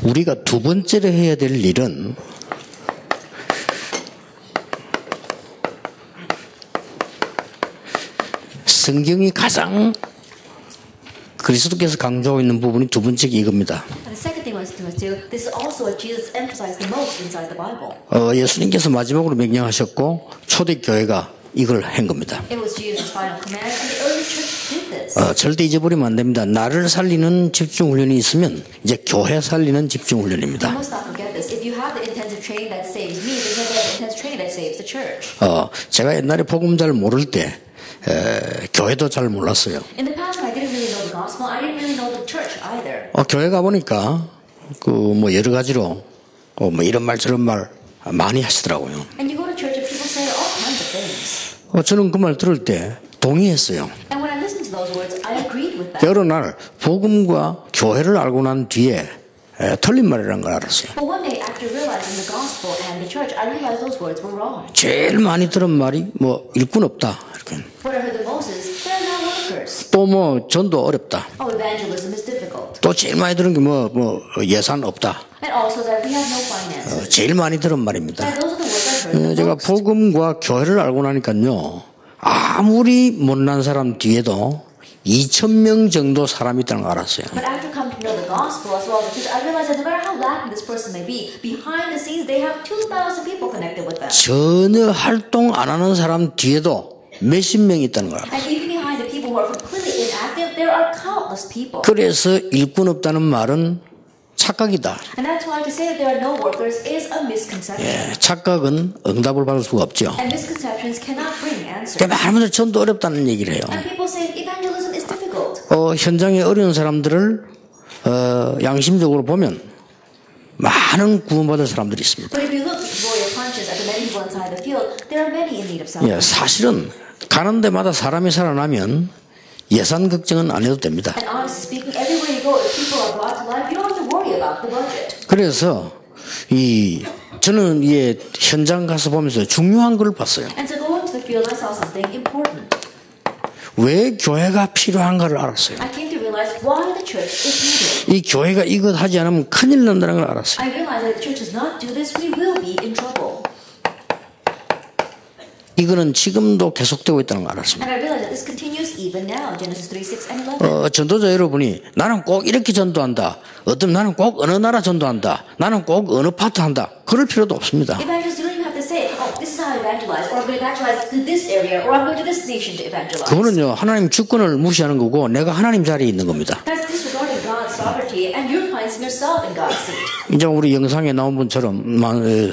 우리가 두 번째로 해야 될 일은 성경이 가장 그리스도께서 강조하고 있는 부분이 두 번째가 이겁니다. 예수님께서 마지막으로 명령하셨고 초대교회가 이걸 한 겁니다. 절대 잊어버리면 안 됩니다. 나를 살리는 집중훈련이 있으면 이제 교회 살리는 집중훈련입니다. 제가 옛날에 복음 잘 모를 때 교회도 잘 몰랐어요. 교회 가보니까 그 뭐 여러 가지로 뭐 이런 말 저런 말 많이 하시더라고요. 저는 그 말 들을 때 동의했어요. 여러 날 복음과 교회를 알고 난 뒤에 틀린 말이라는 걸 알았어요. 제일 많이 들은 말이 뭐 일꾼 없다. 이렇게. 또 뭐 전도 어렵다. 또 제일 많이 들은 게 뭐 예산 없다. 제일 많이 들은 말입니다. 제가 복음과 교회를 알고 나니까요. 아무리 못난 사람 뒤에도 2,000명 정도 사람이 있다는 걸 알았어요. 전혀 활동 안 하는 사람 뒤에도 몇십 명이 있다는 걸 알았어요. 그래서 일꾼 없다는 말은 착각이다. 착각은 응답을 받을 수가 없죠. 많은 분들이 전도 어렵다는 얘기를 해요. 현장에 어려운 사람들을 양심적으로 보면 많은 구원받을 사람들이 있습니다. 사실은 가는 데마다 사람이 살아나면 예산 걱정은 안 해도 됩니다. 그래서 저는 현장 가서 보면서 중요한 걸 봤어요. 왜 교회가 필요한가를 알았어요. 이 교회가 이것 하지 않으면 큰일 난다는 걸 알았어요. 이거는 지금도 계속되고 있다는 걸 알았습니다. 전도자 여러분이 나는 꼭 이렇게 전도한다. 어떤 나는 꼭 어느 나라 전도한다. 나는 꼭 어느 파트 한다. 그럴 필요도 없습니다. 그거는요 하나님 주권을 무시하는 거고 내가 하나님 자리에 있는 겁니다. 이제 우리 영상에 나온 분처럼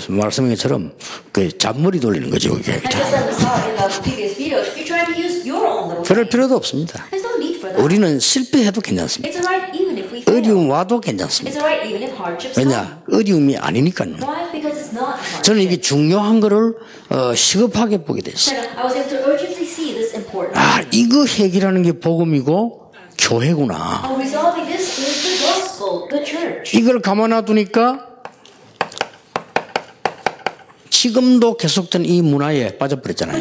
말씀한 것처럼 그 잔머리 돌리는 거죠. 그게. 그럴 필요도 없습니다. 우리는 실패해도 괜찮습니다. 어려움 와도 괜찮습니다. 왜냐? 어려움이 아니니까요. 저는 이게 중요한 거를 시급하게 보게 됐어요. 이거 해결하는 게 복음이고 교회구나. 이걸 가만 놔두니까 지금도 계속된 이 문화에 빠져버렸잖아요.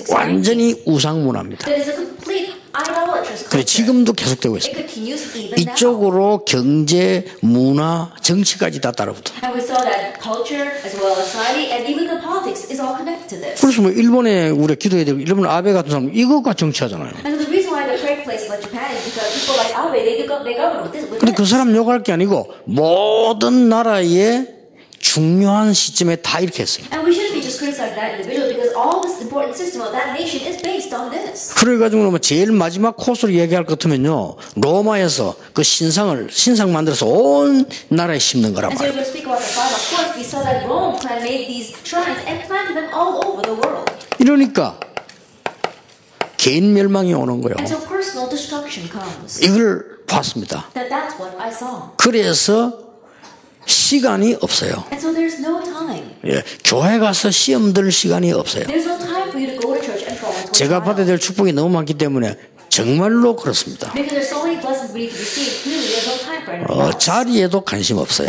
완전히 우상 문화입니다. 그래 지금도 계속되고 있습니다. 이쪽으로 경제, 문화, 정치까지 다 따라붙어. 그래서 뭐 일본에 우리가 기도해야 되고 일본 아베 같은 사람 이것과 정치하잖아요. 근데 그 사람 욕할 게 아니고 모든 나라의 중요한 시점에 다 이렇게 했어요. 그래가지고 제일 마지막 코스로 얘기할 것 같으면요 로마에서 그 신상 만들어서 온 나라에 심는 거란 말이에요. 이러니까 개인 멸망이 오는 거예요. 이걸 봤습니다. 그래서 시간이 없어요. 교회 가서 시험 들 시간이 없어요. 제가 받아야 될 축복이 너무 많기 때문에 정말로 그렇습니다. 자리에도 관심 없어요.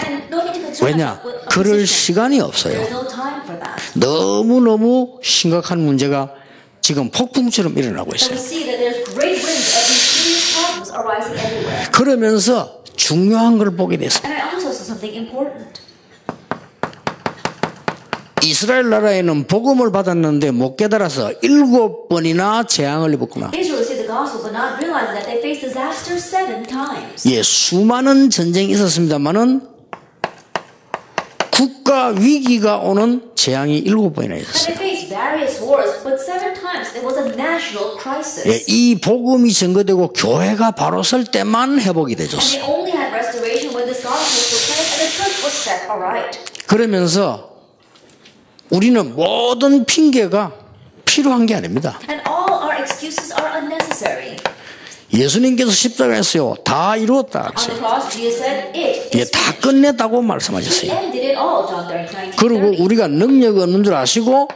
왜냐? 그럴 시간이 없어요. 너무너무 심각한 문제가 지금 폭풍처럼 일어나고 있어요. are rising everywhere. 그러면서 중요한 걸 보게 됐습니다. And I also saw something important. 이스라엘 나라에는 복음을 받았는데 못 깨달아서 7번이나 재앙을 입었구나. Israel received the gospel but not realizing that they faced disaster 7 times. 예, 수많은 전쟁이 있었습니다만은 국가 위기가 오는 재앙이 7번이나 And 있었어요. they faced various wars, but 7 times there was a national crisis. 예, 이 복음이 증거되고 교회가 바로 설 때만 회복이 And 되졌어요. they only had restoration when this gospel was proclaimed and the church was set aright. 그러면서 우리는 모든 핑계가 필요한 게 아닙니다. And all our excuses are unnecessary. 예수님께서 십자가에서요 다 이루었다 On the 그랬어요. cross, Jesus said, it 예, is 다 finished. 끝냈다고 He 말씀하셨어요. ended it all, John 13:19. 그리고 우리가 능력이 없는 줄 아시고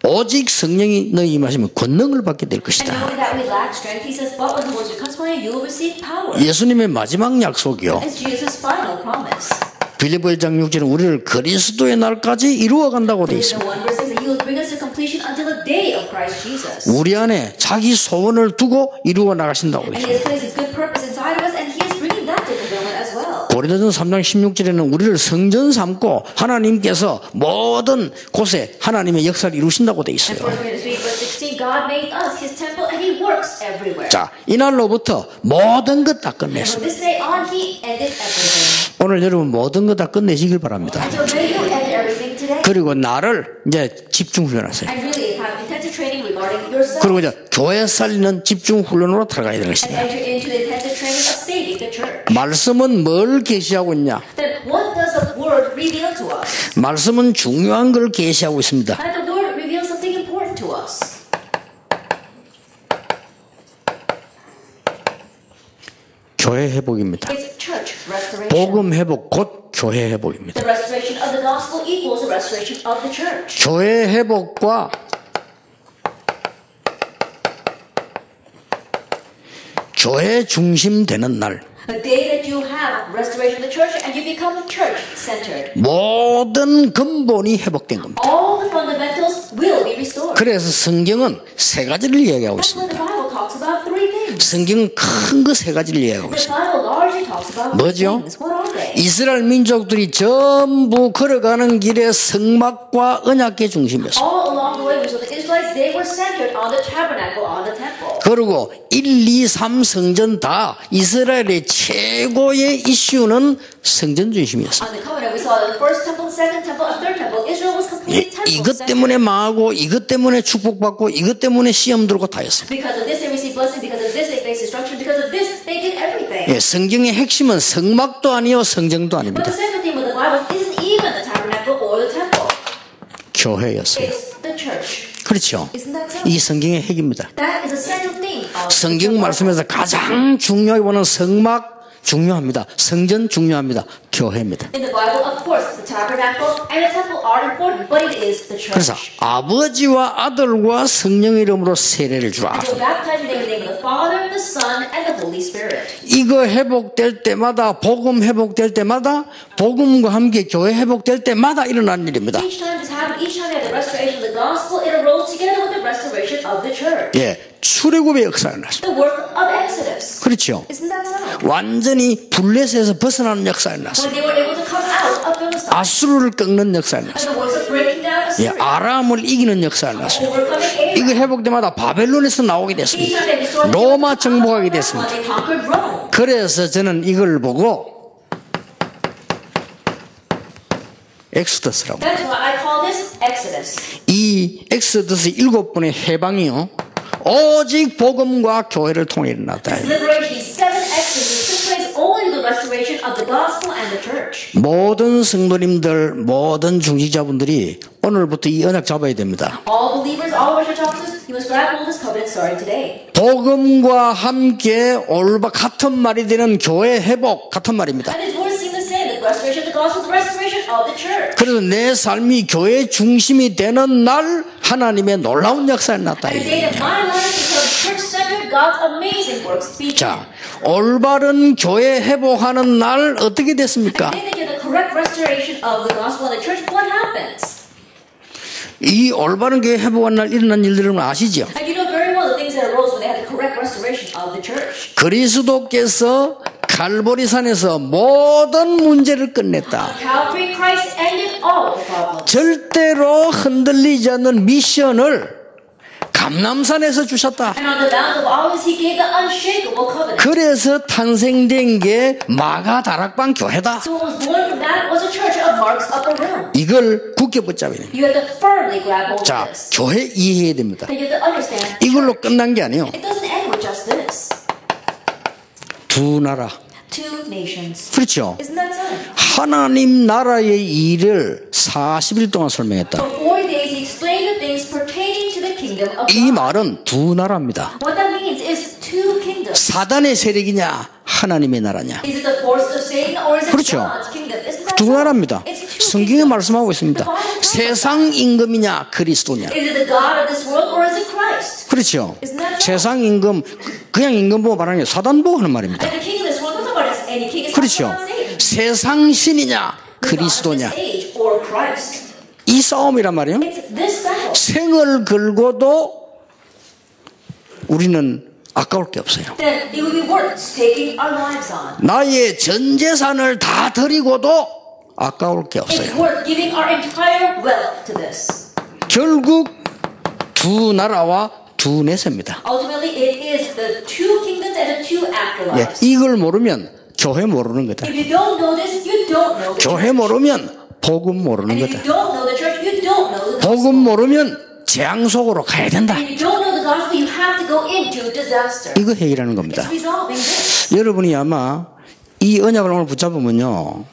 오직 성령이 너희 임하시면 권능을 받게 될 And 것이다. knowing that we lack strength, he says, but when the Holy Spirit comes upon you, you will receive power. 예수님의 마지막 약속이요. It's Jesus' final promise. 빌립보 1장 6절은 우리를 그리스도의 날까지 이루어 간다고 되어 The 있습니다. 1 verse says that he will bring us to completion until the day of Christ Jesus. 우리 안에 자기 소원을 두고 이루어 나가신다고 되어 And he 있습니다. has placed his good purpose inside of us, and he is bringing that to fulfillment as well. 고린도전서 3장 16절에는 우리를 성전 삼고 하나님께서 모든 곳에 하나님의 역사를 이루신다고 되어 And 있어요. 1 Corinthians 3 verse 16, God made us his temple, and he works everywhere. 자, 이날로부터 모든 것 다 From 끝냈습니다. this day on, he ended everything. 오늘 여러분 모든 것 다 끝내시길 바랍니다. And so may you end everything today. 그리고 나를 이제 집중 훈련하세요. And really have intensive training regarding yourself. 그리고 이제 교회 살리는 집중 훈련으로 들어가야 되는 And 것입니다. enter into the intensive training of saving the church. 말씀은 뭘 계시하고 있냐? Then what does the word reveal to us? 말씀은 중요한 걸 계시하고 있습니다. And the word reveals something important to us. 교회 회복입니다. It's church restoration. 복음 회복 곧 교회 회복입니다. The restoration of the gospel equals the restoration of the church. 교회 회복과 교회 중심 되는 날 The day that you have restoration of the church and you become church-centered, 모든 근본이 회복된 겁니다. all the fundamentals will be restored. 그래서 성경은 세 가지를 이야기하고 That's what 있습니다. the Bible talks about 3 things. 성경은 큰 거 세 가지를 이야기하고 The 있습니다. Bible largely talks about 뭐죠? things. What are they? 이스라엘 민족들이 전부 걸어가는 길에 성막과 언약궤 중심이었습니다. All along the way, so the Israelites, they were centered on the tabernacle, on the temple. 그리고 1, 2, 3 성전 다 이스라엘의 최고의 이슈는 성전 중심이었습니다. On the covenant, we saw the first temple, second temple, and third temple. Israel was completely temple 이것 centered. 때문에 망하고 이것 때문에 축복받고 이것 때문에 시험 들고 다 했습니다. Because of this, they received blessing. Because of this, they faced destruction. Because of this, they did everything. 예, 성경의 핵심은 성막도 아니요 성전도 But 아닙니다. the second thing with the Bible isn't even the tabernacle or the temple. 교회였어요. It's the church. 그렇죠. Isn't that so? 이 성경의 핵입니다. That is a central thing of 성경 말씀에서 가장 중요하게 보는 성막 중요합니다. 성전 중요합니다. 교회입니다. In the Bible, of course, the tabernacle and the temple are important, but it is the church. 그래서 아버지와 아들과 성령 이름으로 세례를 주라. So baptizing in the name of the Father, the Son, and the Holy Spirit. 이거 회복될 때마다 복음 회복될 때마다 복음과 함께 교회 회복될 때마다 일어난 일입니다. Each time this happened, each time we had the restoration of the gospel, it arose together with the restoration of the church. 예, 출애굽의 역사가 났습니다. The work of Exodus. 그렇죠. Isn't that so? 완전히 블레셋에서 벗어나는 역사가 났습니다. When they were able to come out of Philistine. 아수르를 꺾는 역사가 And 났습니다. the works of breaking down 예, Assyria. 아람을 이기는 역사가 났습니다. Overcoming 이거 Aram. 회복될 때마다 바벨론에서 나오게 Each 됐습니다. time they restored 로마 정복하게 They 됐습니다. conquered Rome. 그래서 저는 이걸 보고 엑소더스라고. That's why I call this Exodus. 이 엑소더스 7번의 해방이요. 오직 복음과 교회를 통해 일어났다. Liberation, these 7 Exoduses took place only with the restoration of the gospel and the church. 모든 성도님들, 모든 중직자분들이 오늘부터 이 언약 잡아야 됩니다. All believers, all worship officers, you must grab hold of this covenant starting today. 복음과 함께 같은 말이 되는 교회 회복 같은 말입니다. And its words seem the same, the restoration of the gospel, the restoration of the church. 그래서 내 삶이 교회 중심이 되는 날 하나님의 놀라운 역사가 났다. And the day that my life becomes church-centered, God's amazing works begin. 자, 올바른 교회 회복하는 날 어떻게 됐습니까? The day that you have the correct restoration of the gospel and the church, what happens? 이 올바른 교회 회복한 날 일어난 일들은 아시죠? And you know very well the things that arose when they had the correct restoration of of the church. 그리스도께서 갈보리산에서 모든 문제를 끝냈다. Calvary, Christ ended all the problems. 절대로 흔들리지 않는 미션을 감람산에서 주셨다. And on the Mount of Olives, he gave the unshakable covenant. 그래서 탄생된 게 마가 다락방 교회다. So what was born from that was a church of Mark's upper room. 이걸 굳게 붙잡아야 됩니다. You have to firmly grab hold of 자, this. 교회 이해해야 됩니다. And you have to understand. 이걸로 끝난 게 아니에요. It doesn't end with just this. 두 나라. Two nations. 그렇죠. Isn't that so? 하나님 나라의 일을 40일 동안 설명했다. For 40 days, he explained the things pertaining to the kingdom of 이 God. 말은 두 나라입니다. What that means is two kingdoms. 사단의 세력이냐 하나님의 나라냐. Is it the force of Satan or is it 그렇죠. God's kingdom? Isn't that 두 so? 나라입니다. It's two 성경에 kingdoms. 말씀하고 있습니다. 세상 임금이냐 그리스도냐. Is it the God of this world or is it Christ? 그렇죠. Isn't that so? 세상 임금 그냥 임금 보고 말하는 게 사단 보고 하는 말입니다. And the king of this world, not about any king, it's 그렇죠. not Satan. 세상 신이냐 The God of 그리스도냐. this age or Christ. 이 싸움이란 말이에요. It's this battle. 생을 걸고도 우리는 아까울 게 없어요. Then it would be worth taking our lives on. 나의 전 재산을 다 드리고도 아까울 게 없어요. It's worth giving our entire wealth to this. 결국 두 나라와 두 내세입니다. Ultimately, it is the two kingdoms and the two 예, afterlives. 이걸 모르면 교회 모르는 거다. If you don't know this, you don't know the 교회 church. 모르면 복음 모르는 And if 거다. you don't know the church, you don't know the 복음 gospel. 모르면 재앙 속으로 가야 된다. And if you don't know the gospel, you have to go into disaster. 이거 해결하는 겁니다. It's resolving this. 여러분이 아마 이 언약을 오늘 붙잡으면요,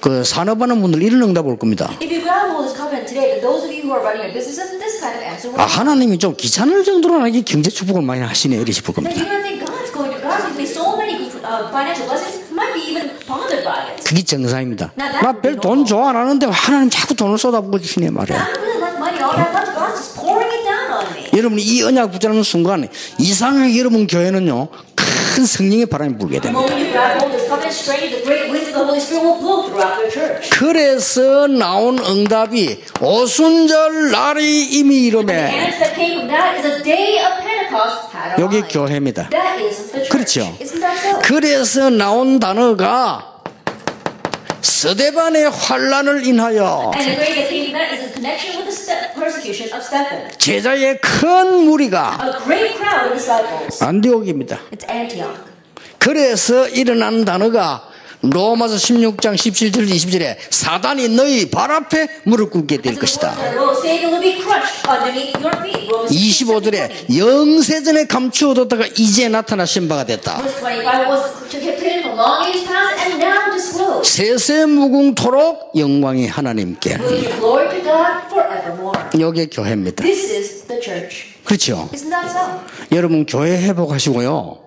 그 산업하는 분들 이런 응답 올 겁니다. If you grab hold of this covenant today, then those of you who are running your businesses, this kind of answer will 아, 하나님이 좀 귀찮을 정도로 나에게 경제 축복을 많이 하시네 이러실 Then 겁니다. you don't think God's going to give me so many financial blessings, might be even bothered by it. 그게 정상입니다. 나 별 돈 좋아 안 하는데 하나님 자꾸 돈을 쏟아부어 주시네 말이야. I don't really like money all that much. God's just pouring it down on me. 여러분이 이 언약 붙잡는 순간 이상하게 여러분 교회는요 큰 성령의 바람이 불게 The 됩니다. moment you grab hold of this covenant straight, the great winds of the Holy Spirit will blow throughout your church. 그래서 나온 응답이 오순절 날이 이미 The 이름에 answer that came from that is a day of Pentecost had 여기 arrived. 교회입니다. That is the church. 그렇죠. Isn't that so? 그래서 나온 단어가 스데반의 환란을 인하여 And the phrase that came from that is in connection with the persecution of Stephen. 제자의 큰 무리가 A great crowd of disciples. 안디옥입니다. It's Antioch. 그래서 일어난 단어가 로마서 16장 17절 20절에 사단이 너희 발 앞에 무릎 꿇게 될 것이다. Satan will be crushed underneath your feet. Romans 25절에 영세전에 감추어뒀다가 이제 나타나신 바가 됐다. Verse 25 was hidden from long ages past and now disclosed. 세세무궁토록 영광이 하나님께. Will give glory to God forevermore. 여기 교회입니다. This is the church. 그렇죠? Isn't that so? 여러분 교회 회복하시고요.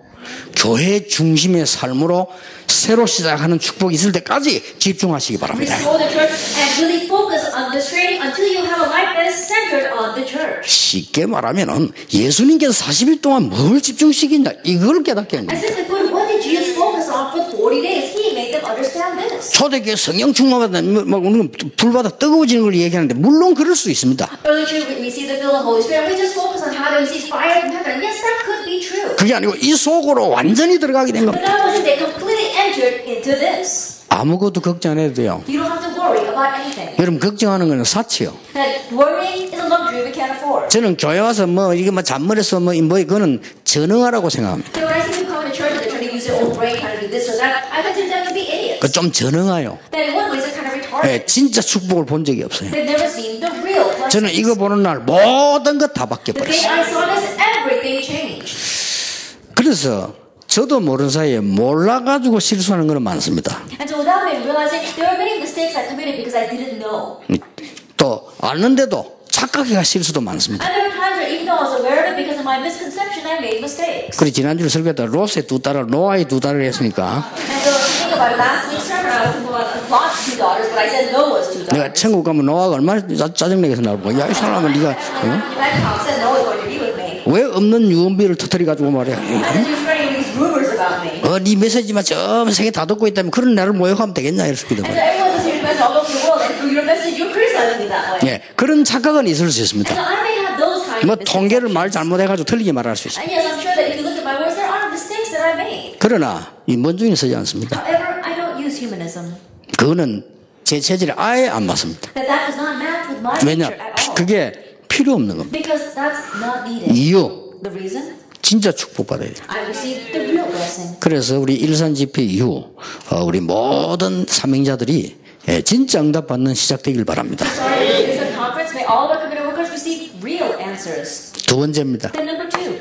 교회 중심의 삶으로 새로 시작하는 축복이 있을 때까지 집중하시기 바랍니다. Restore the church and really focus on this training until you have a life that is centered on the church. 쉽게 말하면은 예수님께서 40일 동안 뭘 집중시키냐 이걸 깨닫게 한 I 겁니다. simply put, what did Jesus focus on for 40 days? He made them understand this. 초대교회 성령 충만받아 막 오늘 불받아 뜨거워지는 걸 얘기하는데 물론 그럴 수 있습니다. Early church, we see the fill of the Holy Spirit. We just focus on how to receive fire from heaven. Yes, that could be true. 그게 아니고 이 속으로 완전히 들어가게 된 But 겁니다. that wasn't they completely entered into this. 아무것도 걱정 안 해도 돼요. You don't have to worry about anything. 여러분 걱정하는 건 사치요. That worrying is a luxury we can't afford. 저는 교회 와서 뭐 이게 뭐 잔머리서 뭐 그거는 전능하라고 생각합니다. So when I see people come to church and they're trying to use their own brain, trying to do this or that, I consider them to be idiots. 그 좀 전능해요. That in one way, they're kind of retarded. 예, 진짜 축복을 본 적이 없어요. They've never seen the real blessings. 저는 이거 보는 날 모든 것 다 바뀌어 The day 버렸어요. I saw this, everything changed. 그래서 저도 모르는 사이에 몰라가지고 실수하는 건 많습니다. And so without me realizing, there were many mistakes I committed because I didn't know. 또 아는데도 착각해가 실수도 많습니다. And there were times where even though I was aware of it, because of my misconception, I made mistakes. 그래 지난주에 설교했다 롯의 두 딸을 노아의 두 딸을 했으니까 And so think about it, last week's sermon, I was thinking about Lot's two daughters, but I said Noah's two 내가 daughters. 천국 가면 노아가 얼마나 짜증내겠어 나를 보고 야이 사람아 네가 That Tom said Noah's going to be with me. 왜 없는 유언비를 터뜨려가지고 말이야 And then he was spreading these rumors about me. 네 메시지만 저 세계 다 듣고 있다면 그런 나를 모욕하면 되겠냐 이랬거든요. And so everyone was hearing message all over the world, and through your message, you're criticizing me that way. 예, 그런 착각은 있을 수 있습니다. So I may have those 뭐 통계를 말 잘못해가지고 틀리게 말할 수 있어요. And yes, I'm sure that if you look at my words, there are mistakes that I made. 그러나 이 먼중에 서지 않습니다. However, I don't use humanism. 그거는 제 체질에 아예 안 맞습니다. That does not match with my 왜냐? nature at all. 그게 필요 없는 겁니다. Because that's not needed. 이유, The reason? 진짜 축복받아야 돼요. I received the real blessing. 그래서 우리 일산 집회 이후 우리 모든 사명자들이 진짜 응답받는 시작되길 바랍니다. Sorry, it's a conference. May all of our community workers receive real answers. 두 번째입니다. Then number 2.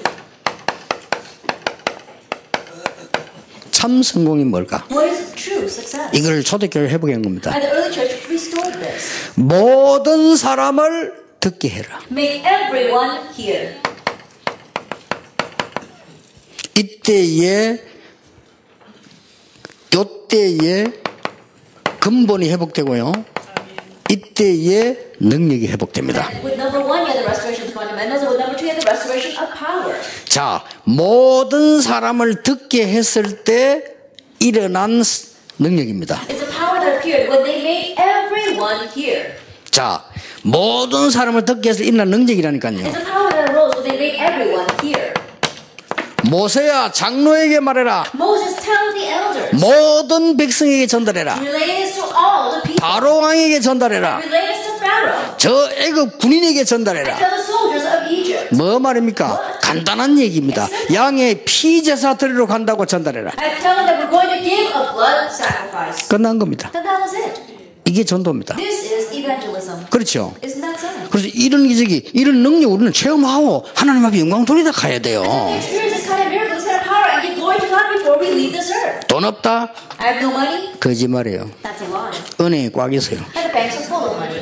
참 성공이 뭘까? What is true success? 이걸 초대교회 회복한 겁니다. And the early church restored this. 모든 사람을 듣게 해라. Make everyone hear. 이때에 근본이 회복되고요. 이때에 능력이 회복됩니다. With number 1, you have the restoration of fundamentals, and with number 2, you have the restoration of power. 자, 모든 사람을 듣게 했을 때 일어난 능력입니다. It's a power that appeared when they made everyone hear. 자, 모든 사람을 듣게 해서 일어난 능력이라니까요. It's a power that arose when they made everyone hear. 모세야 장로에게 말해라. Moses tell the elders. 모든 백성에게 전달해라. Relay this to all the people. 바로 왕에게 전달해라. Relay this to Pharaoh. 저 애굽 군인에게 전달해라. Tell the soldiers of Egypt. 뭐 말입니까? 간단한 얘기입니다. 양의 피제사 드리러 간다고 전달해라. And tell them that we're going to give a blood sacrifice. 끝난 겁니다. Then that was it. 이게 전도입니다. This is evangelism. 그렇죠? Isn't that so? 그래서 이런 능력 우리는 체험하고 하나님 앞에 영광 돌리다 가야 돼요. We experience this kind of miracle, this kind of power, and give glory to God before we leave this earth. 돈 없다? I have no money. 거짓말이에요. That's a lie. 은행에 꽉 있어요. And the banks are full of money.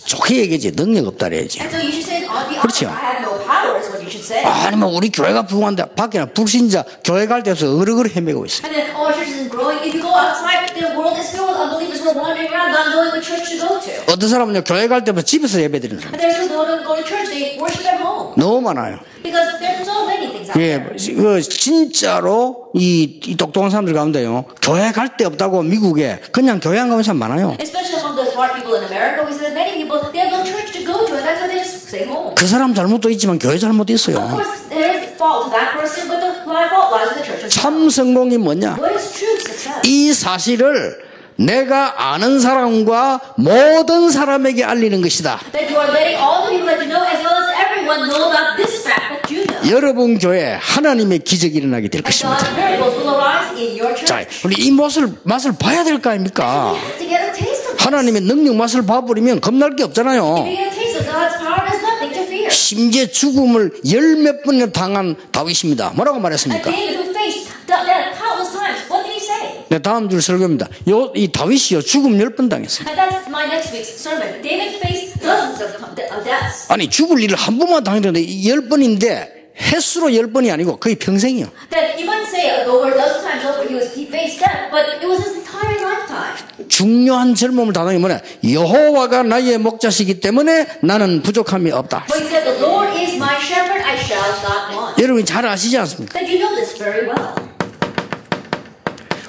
좋게 얘기하지 능력 없다 그래야지. And so you should say, I'll be honest, 그렇죠. I have no power is what you should say. 아니 뭐 우리 교회가 부흥한데 밖에는 불신자 교회 갈 때서 어르르 헤매고 있어요. And then all churches is growing. If you go outside, the world is filled with unbelievers who are wandering around not knowing what church to go to. 어떤 사람은요 교회 갈 때부터 집에서 예배드리는 사람 And there's those who don't go to church, they worship at home. 너무 많아요. Because there's so many things out 예, there. 그 진짜로 이 똑똑한 사람들 가운데요 교회 갈 데 없다고 미국에 그냥 교회 안 가는 사람 많아요. Especially among the smart people in America, we see that many people, they have no church to go to, and that's why they just stay home. 그 사람 잘못도 있지만 교회 잘못도 Of 있어요. course, there is fault to that person, but the fault lies in the church as well. 참 성공이 뭐냐? What is true success? 이 사실을 내가 아는 사람과 모든 사람에게 알리는 것이다. That you are letting all the people that you know, as well as everyone, know about this fact that you know. 여러분 교회에 하나님의 기적이 일어나게 될 And 것입니다. God's miracles will arise in your 자, church. 우리 이 맛을 봐야 될 거 아닙니까? You have to get a taste of this. 하나님의 능력 맛을 봐버리면 겁날 게 If 없잖아요. you get a taste of God's power, there's nothing to fear. 심지어 죽음을 10몇 번이나 당한 다윗입니다. 뭐라고 And 말했습니까? David, who faced death countless times, what did he say? 네, 다음 줄 설교입니다. 이 다윗이요 죽음 10번 당했어요. And that's my next week's sermon. David faced dozens of deaths. 아니 죽을 일을 한 번만 당했는데 10번인데 횟수로 10번이 아니고 거의 평생이요. That you might say over a dozen times over he faced death, but it was his entire lifetime. 중요한 젊음을 다당이 뭐냐? 여호와가 나의 목자시기 때문에 나는 부족함이 없다. But he said, the Lord is my shepherd, I shall not want. 여러분이 잘 아시지 않습니까? That you know this very well.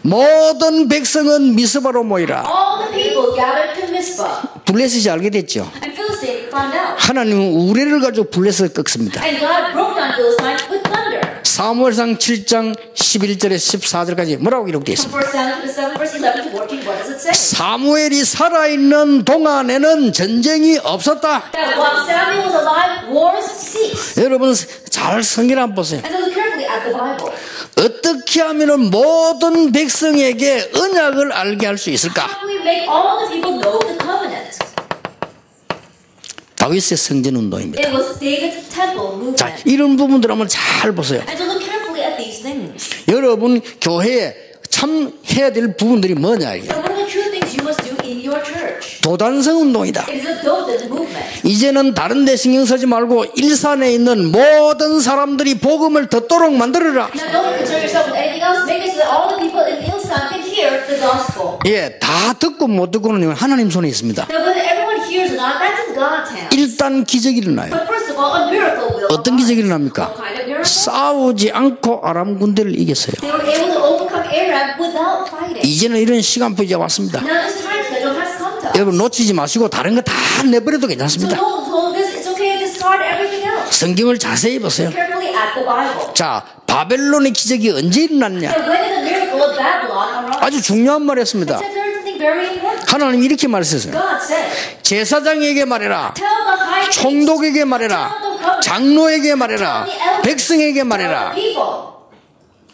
모든 백성은 미스바로 모이라. All the people gathered to Mizpah, 블레셋이 알게 됐죠. and Philistine found out. 하나님은 우레를 가지고 블레셋을 꺾습니다. And God broke down Philistine with thunder. 사무엘상 7장 11절에 14절까지 뭐라고 기록되어 From 있습니다. 1 Samuel 7 verse 11 to 14, what does it say? 사무엘이 살아있는 동안에는 전쟁이 없었다. That while Samuel was alive, wars ceased. 여러분 잘 성경 한번 보세요. And so look carefully at the Bible. 어떻게 하면 모든 백성에게 언약을 알게 할 수 있을까? How do we make all the people know the covenant? 다윗의 성전 운동입니다. It was David's temple movement. 자, 이런 부분들 한번 잘 보세요. And so look carefully at these things. 여러분 교회에 참 해야 될 부분들이 뭐냐 이게. And what are the true things you must do in your church? 도단성 운동이다. It is a Dothan movement. 이제는 다른 데 신경 쓰지 말고 일산에 있는 모든 사람들이 복음을 듣도록 만들어라. Now don't concern yourself with anything else. Make it so that all the people in Ilsan can hear the gospel. 예, 다 듣고 못 듣고는 하나님 손에 있습니다. Now whether everyone hears or not, that's in God's hands. 일단 기적이 일어나요. But first of all, a miracle will 어떤 arise. 기적이 일어납니까? What kind of miracle? 싸우지 않고 아람 군대를 이겼어요. They were able to overcome Aram without fighting. 이제는 이런 시간표 이제 왔습니다. Now this time schedule has come to us. 여러분 놓치지 마시고 다른 거 다 내버려도 So 괜찮습니다. don't hold this. It's okay to discard everything else. 성경을 자세히 보세요. Carefully at the Bible. 자, 바벨론의 기적이 언제 일어났냐? And when did the miracle of Babylon arise? 아주 중요한 말 했습니다. It says there is something very important. 하나님이 이렇게 말했어요. God said, 제사장에게 말해라. tell the high priest, 총독에게 말해라. 장로에게 말해라. 백성에게 말해라. people,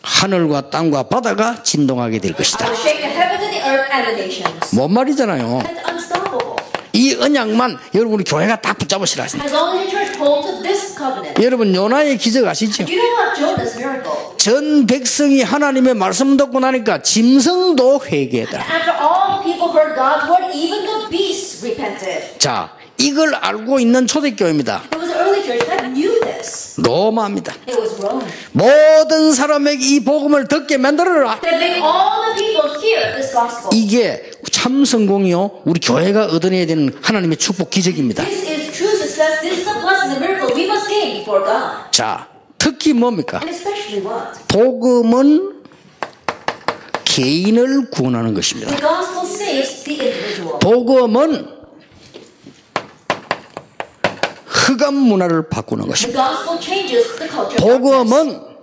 하늘과 땅과 바다가 진동하게 될 I 것이다. will shake the heavens and the earth and the nations. 뭔 말이잖아요. It's unstoppable. 이 언약만 여러분이 교회가 딱 붙잡으시라. As long as the church holds to this covenant. 여러분 요나의 기적 아시죠? Do you know what Jonah's miracle? 전 백성이 하나님의 말씀 듣고 나니까 짐승도 회개했다. After all the people heard God's word, even the beasts repented. 자, 이걸 알고 있는 초대교회입니다. It was the early church that knew this. 로마입니다. It was Rome. 모든 사람에게 이 복음을 듣게 만들어라. That made all the people hear this gospel. 이게 참 성공이요. 우리 교회가 얻어내야 되는 하나님의 축복 기적입니다. This is true success. This is the blessing, the miracle we must gain before God. 자, 특히 뭡니까? And especially what? 복음은 개인을 구원하는 것입니다. The gospel saves the individual. 복음은 흑암 문화를 바꾸는 The 것입니다. gospel changes the culture of darkness. 복음은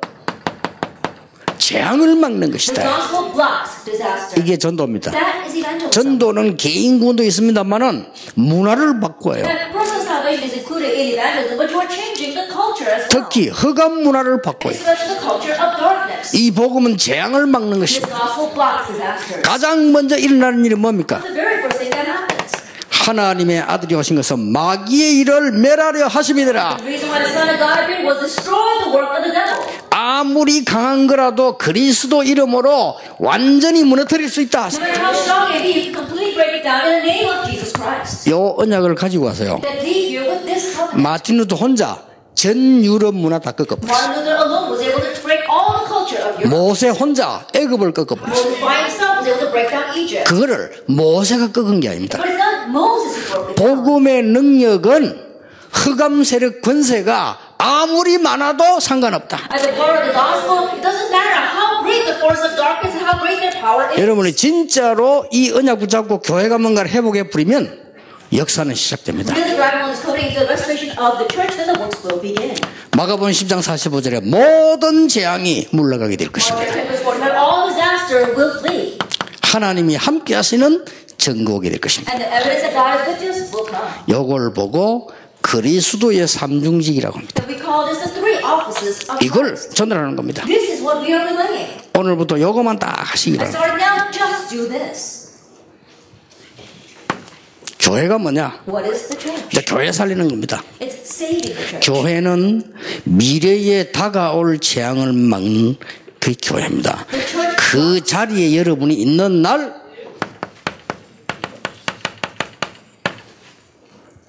재앙을 막는 The 것이다. gospel blocks disaster. 이게 전도입니다. That is evangelism. 전도는 개인 구원도 있습니다만은 문화를 바꿔요. That personal salvation is included in evangelism, but you are changing the culture as well. 특히 흑암 문화를 바꿔요. Especially the culture of darkness. 이 복음은 재앙을 막는 This 것입니다. gospel blocks disaster. 가장 먼저 일어나는 일이 뭡니까? That's the very first thing that happens. 하나님의 아들이 오신 것은 마귀의 일을 멸하려 하심이더라. The reason why the Son of God appeared was to destroy the work of the devil. 아무리 강한 거라도 그리스도 이름으로 완전히 무너뜨릴 수 있다. No matter how strong it be, you can completely break it down in the name of Jesus Christ. 요 언약을 가지고 와서요. That leave you with this covenant. 마틴 루터 혼자 전 유럽 문화 다 꺾어버렸어요. Martin Luther alone was able to break all the culture of Europe. 모세 혼자 애굽을 꺾어버렸어요. Moses by himself was able to break down Egypt. 그거를 모세가 꺾은 게 아닙니다. But it's not Moses who broke it down. 복음의 능력은 흑암 세력 권세가 아무리 많아도 상관없다. As a part of the gospel, it doesn't matter how great the force of darkness and how great their power is. 여러분이 진짜로 이 언약 붙잡고 교회가 뭔가를 회복해 부리면 역사는 시작됩니다. Really driving on this covenant into the restoration of the church, then the works will begin. 마가복음 10장 45절에 모든 재앙이 물러가게 될 것입니다. All disaster will flee. 하나님이 함께 하시는 증거 오게 될 것입니다. And the evidence that God is with us will come. 이걸 보고 그리스도의 삼중직이라고 합니다. And we call this the three offices of 이걸 Christ. 전달하는 겁니다. This is what we are relaying. 오늘부터 이것만 딱 하시기 I 바랍니다. started now, just do this. 교회가 뭐냐? What is the church? 이제 교회 살리는 겁니다. It's saving the church. 교회는 미래에 다가올 재앙을 막는 그 교회입니다. 그 자리에 여러분이 있는 날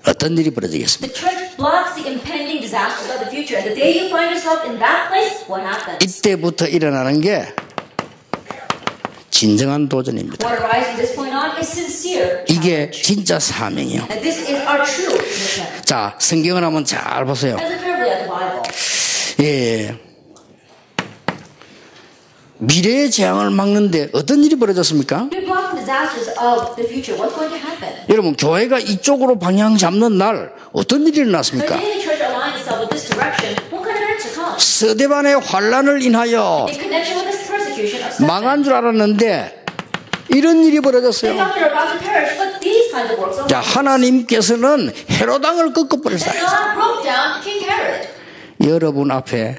어떤 일이 벌어지겠습니까? The church blocks the impending disasters of the future. And the day you find yourself in that place, what happens? 이때부터 일어나는 게 진정한 도전입니다. What arises from this point on is sincere 이게 challenge. 진짜 사명이에요. And this is our true mission. 자, 성경을 한번 잘 보세요. As a carefully at the Bible. 예. 미래의 재앙을 막는데 어떤 일이 벌어졌습니까? If you block the disasters of the future, what's going to happen? 여러분, 교회가 이쪽으로 방향 잡는 날 어떤 일이 The 일어났습니까? day the church aligns itself with this direction, what kind of events will come? 스데반의 환란을 인하여 In connection with this persecution of Stephen, 망한 줄 알았는데 이런 일이 they 벌어졌어요. thought they were about to perish, but these kinds of works are 자, 하나님께서는 헤로당을 꺾어버렸어요. And God broke down King Herod. 여러분 앞에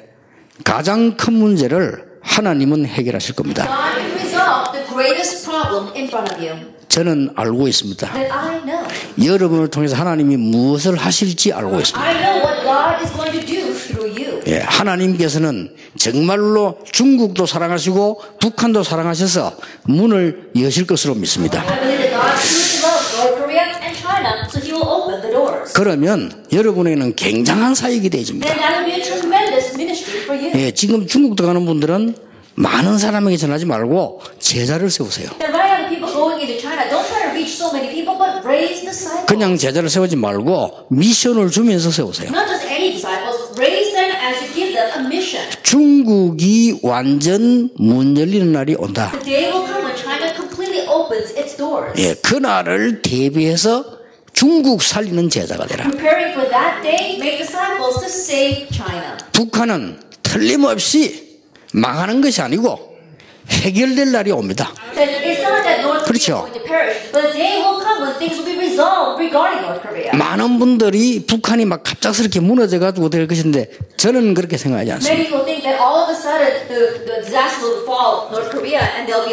가장 큰 문제를 하나님은 해결하실 겁니다. God can resolve the greatest problem in front of you. 저는 알고 있습니다. That I know. 여러분을 통해서 하나님이 무엇을 하실지 알고 있습니다. I know what God is going to do through you. 예, 하나님께서는 정말로 중국도 사랑하시고 북한도 사랑하셔서 문을 여실 것으로 믿습니다. I believe that God truly loves North Korea and China, so He will open the doors. 그러면 여러분에게는 굉장한 사역이 되어집니다. Then that will be a tremendous ministry for you. 예, 지금 중국도 가는 분들은 많은 사람에게 전하지 말고 제자를 세우세요. And right now, the people going into China, don't try to reach so many people, but raise disciples. 그냥 제자를 세우지 말고 미션을 주면서 세우세요. Not just any disciples, raise them as you give them a mission. 중국이 완전 문 열리는 날이 온다. The day will come when China completely opens its doors. 예, 그날을 대비해서 중국 살리는 제자가 되라. Preparing for that day, make disciples to save China. 북한은 틀림없이 망하는 것이 아니고 해결될 날이 옵니다. That it's not that North Korea 그렇죠. is going to perish, but the day will come when things will be resolved regarding North Korea. 많은 분들이 북한이 막 갑작스럽게 무너져가지고 될 것인데 저는 그렇게 생각하지 않습니다. Many people think that all of a sudden the disaster will befall North Korea and they'll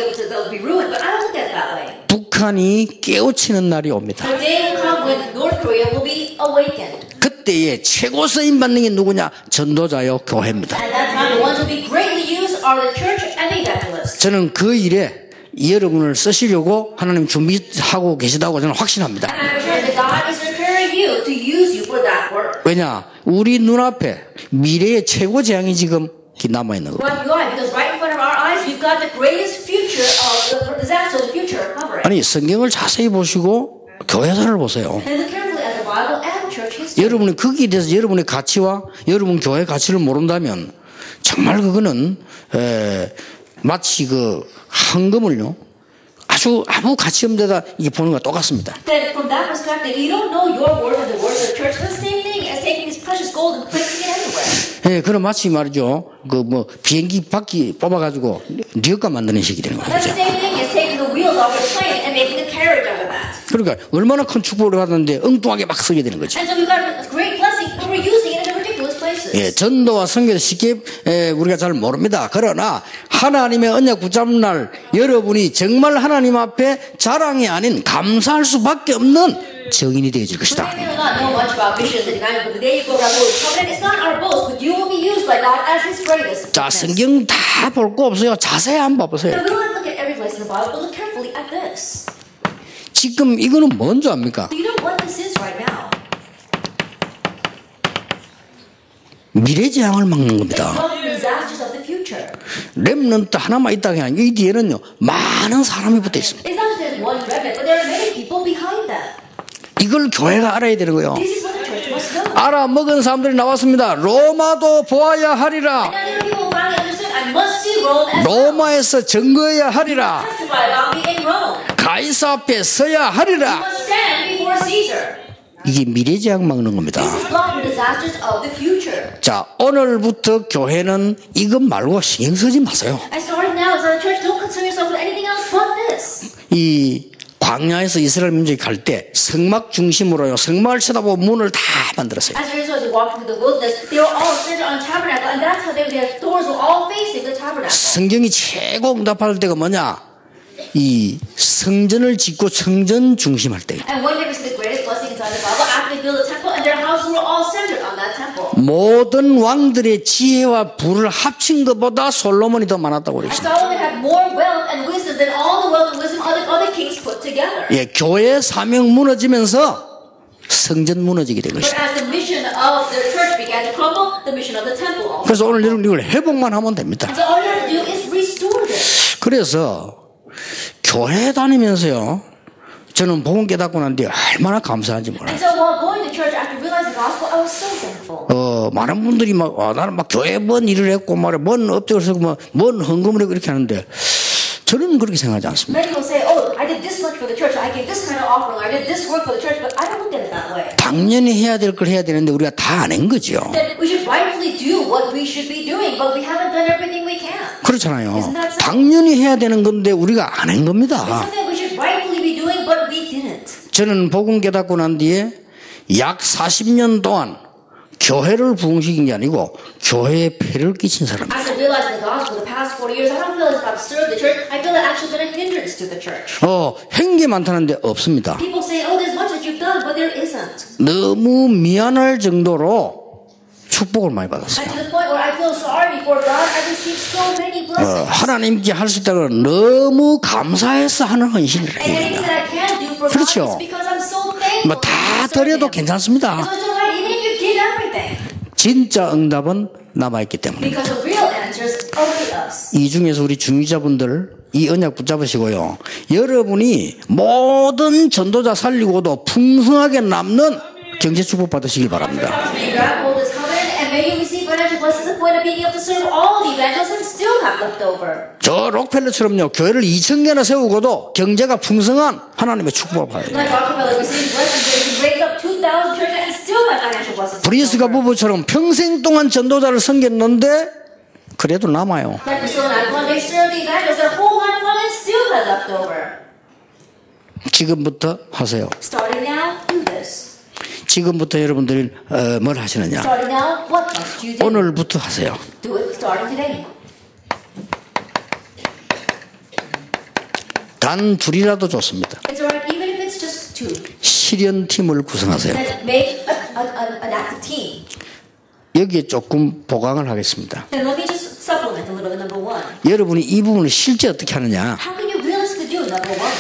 be ruined, but I don't look at it that way. 북한이 깨우치는 날이 옵니다. The day will come when North Korea will be awakened. 그때에 최고 쓰임 받는 게 누구냐? 전도자요 교회입니다. At that time, the ones who will be greatly used are the church and the evangelists. 저는 그 일에 여러분을 쓰시려고 하나님 준비하고 계시다고 저는 확신합니다. And I'm sure that God is preparing you to use you for that work. 왜냐? 우리 눈앞에 미래의 최고 재앙이 지금 남아있는 거예요. Why? Because right in front of our eyes, we've got the greatest future of the disaster, the future hovering. 아니 성경을 자세히 보시고 교회사를 보세요. And look carefully at the Bible and church history. 여러분이 거기에 대해서 여러분의 가치와 여러분 교회 가치를 모른다면 정말 그거는 마치 그 황금을요 아주 아무 가치 없는 데다 이게 보는 거와 똑같습니다. Then from that perspective, you don't know your worth and the worth of the church. It's the same thing as taking this precious gold and placing it everywhere. 예, 그럼 마치 말이죠. 그 뭐 비행기 바퀴 뽑아가지고 리어카 만드는 식이 되는 거죠. That's the same thing as taking the wheels off the plane and making the carriage out of that. 그러니까 얼마나 큰 축복을 받았는데 엉뚱하게 막 쓰게 되는 거죠. And so we've got a great blessing, but we're using it in ridiculous places. 예, 전도와 선교를 쉽게 우리가 잘 모릅니다. 그러나 하나님의 언약 붙잡는 날 여러분이 정말 하나님 앞에 자랑이 아닌 감사할 수밖에 없는 증인이 되어질 것이다. We may not know much about missions and evangelism, but the day you go around the covenant, it's not our boast, but you will be used by God as His greatest. 자, 성경 다 볼 거 없어요. 자세히 한번 봐보세요. But we don't have to look at every place in the Bible, but look carefully at this. 지금 이거는 뭔지 압니까? Do you know what this is right now? 미래 재앙을 막는 It's 겁니다. called the disasters of the future. 렘넌트 하나만 있다가 아니라 이 뒤에는요 많은 사람이 붙어 있습니다. It's not just one remnant, but there are many people behind that. 이걸 교회가 알아야 되는 거예요. This is what the church must know. 알아먹은 사람들이 나왔습니다. 로마도 보아야 하리라. And other people finally understood, I must see Rome as well. 로마에서 증거해야 하리라. Testify about me in Rome. 가이사 앞에 서야 You 하리라. must stand before Caesar. 이게 미래 재앙 막는 겁니다. This is blocking the disasters of the future. 자, 오늘부터 교회는 이것 말고 신경 쓰지 마세요. And starting now, as a church, don't concern yourself with anything else but this. 이 광야에서 이스라엘 민족이 갈 때 성막 중심으로요. 성막을 쳐다보고 문을 다 만들었어요. As the Israelites walked through the wilderness, they were all centered on tabernacle, and that's how their doors were all facing the tabernacle. 성경이 최고 응답할 때가 뭐냐? 이 성전을 짓고 성전 중심할 때. And when they received the greatest blessing inside the Bible, after they built a temple, and their houses were all centered on that temple. 모든 왕들의 지혜와 부를 합친 것보다 솔로몬이 더 많았다고 And 그랬습니다. Solomon had more wealth and wisdom than all the wealth and wisdom of the other kings put together. 예, 교회 사명 무너지면서 성전 무너지게 된 But 것이다. as the mission of the church began to crumble, the mission of the temple also. 그래서 오늘 여러분 이걸 회복만 하면 됩니다. So all you have to do is restore this. 그래서 교회 다니면서요. 저는 복음 깨닫고 난 뒤에 얼마나 감사한지 몰라요. And so while going to church after realizing the gospel, I was so thankful. 많은 분들이 막, 나는 막 교회 뭔 일을 했고, 뭔 업적을 쓰고, 뭔 헌금을 했고, 이렇게 하는데, 저는 그렇게 생각하지 않습니다. Many will say, oh, I did this much for the church, I gave this kind of offering, I did this work for the church, but I don't look at it that way. 당연히 해야 될 걸 해야 되는데, 우리가 다 안 한 거죠. That we should rightfully do what we should be doing, but we haven't done everything we can. 그렇잖아요. Isn't that so? 당연히 해야 되는 건데, 우리가 안 한 겁니다. Something we should rightfully be doing, but we didn't. 저는 복음 깨닫고 난 뒤에 약 40년 동안 교회를 부흥시킨 게 아니고 교회에 폐를 끼친 사람입니다. After realizing the gospel the past 40 years, I don't feel as if I've served the church. I feel that actually been a hindrance to the church. 한 게 많다는데 없습니다. People say, oh, there's much that you've done, but there isn't. 너무 미안할 정도로 축복을 많이 And 받았어요. to the point where I feel sorry before God, I've received so many blessings. 하나님께 할 수 있다는 너무 감사해서 하는 헌신을 And 해야 anything 됩니다. that I can do for God 그렇죠. is because I'm so thankful. 다 to serve 드려도 Him. 괜찮습니다. So it's alright, even if you give everything. 진짜 응답은 남아있기 때문에. Because the real answers await us. 이 중에서 우리 중위자분들 이 언약 붙잡으시고요. 여러분이 모든 전도자 살리고도 풍성하게 남는 경제 축복 받으시길 바랍니다. May you grab hold of this covenant and may you receive financial what's the point of being able to serve all the evangelists and still have leftover? 저 록펠러처럼요, 교회를 2,000개나 세우고도 경제가 풍성한 하나님의 축복을 받아요. Like Rockefeller received blessings that he can raise up 2,000 churches and still have financial blessings. 브리스가 부부처럼 평생 동안 전도자를 섬겼는데 그래도 남아요. Like Priscilla and Aquila, they served the evangelists their whole life long and still had leftover. 지금부터 하세요. Starting now, do this. 지금부터 여러분들이 뭘 하시느냐? Starting now, what must you do? 오늘부터 하세요. Do it starting today. 단 둘이라도 좋습니다. It's alright, even if it's just two. 실현팀을 구성하세요. Then make an active team. 여기에 조금 보강을 하겠습니다. And let me just supplement a little bit number one. 여러분이 이 부분을 실제 어떻게 하느냐? How can you realistically do number one?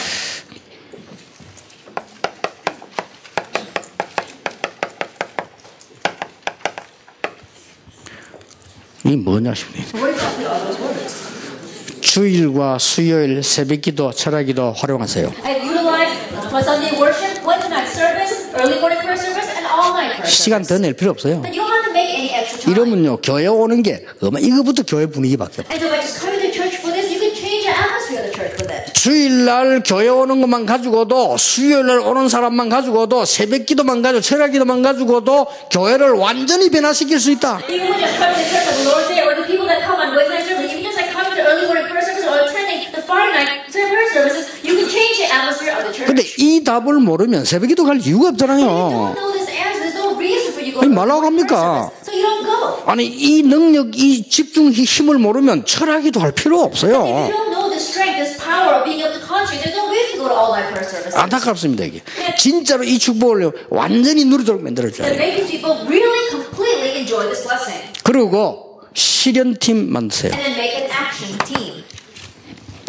이 뭐냐 싶네요. What exactly are those words? 주일과 수요일 새벽기도, 철학기도 활용하세요. And utilize for Sunday worship, Wednesday night service, early morning prayer service, and all night prayer 시간 service. 더 낼 필요 없어요. And you don't have to make any extra time. 이러면요, 교회 오는 게 이거부터 교회 분위기밖에 없어요. And so by just coming to church for this, you can change the atmosphere of the church with it. 주일날 교회 오는 것만 가지고도, 수요일날 오는 사람만 가지고도, 새벽기도만 가지고, 철학기도만 가지고도 교회를 완전히 변화시킬 수 있다. Even when just coming to church on the Lord's Day, or the people that come on Wednesday night service, even just like coming to early morning prayer service or attending the Friday night prayer services, you can change the atmosphere of the church. 근데 이 답을 모르면 새벽기도 갈 이유가 But if you 없잖아요. don't know this answer, there's no reason for you to go 아니, to 말라고 prayer 합니까? service. So you don't go. 아니, 이 능력, 이 집중 힘을 모르면 철학기도 할 필요 If you 없어요. don't know the strength, this power of being able to concentrate, there's no reason to go to all night prayer services. 안타깝습니다, 이게. 진짜로 이 축복을 완전히 누리도록 That 만들어줘야 돼요. make these people really completely enjoy this blessing. 그리고 실현팀 만드세요. And then make an action team.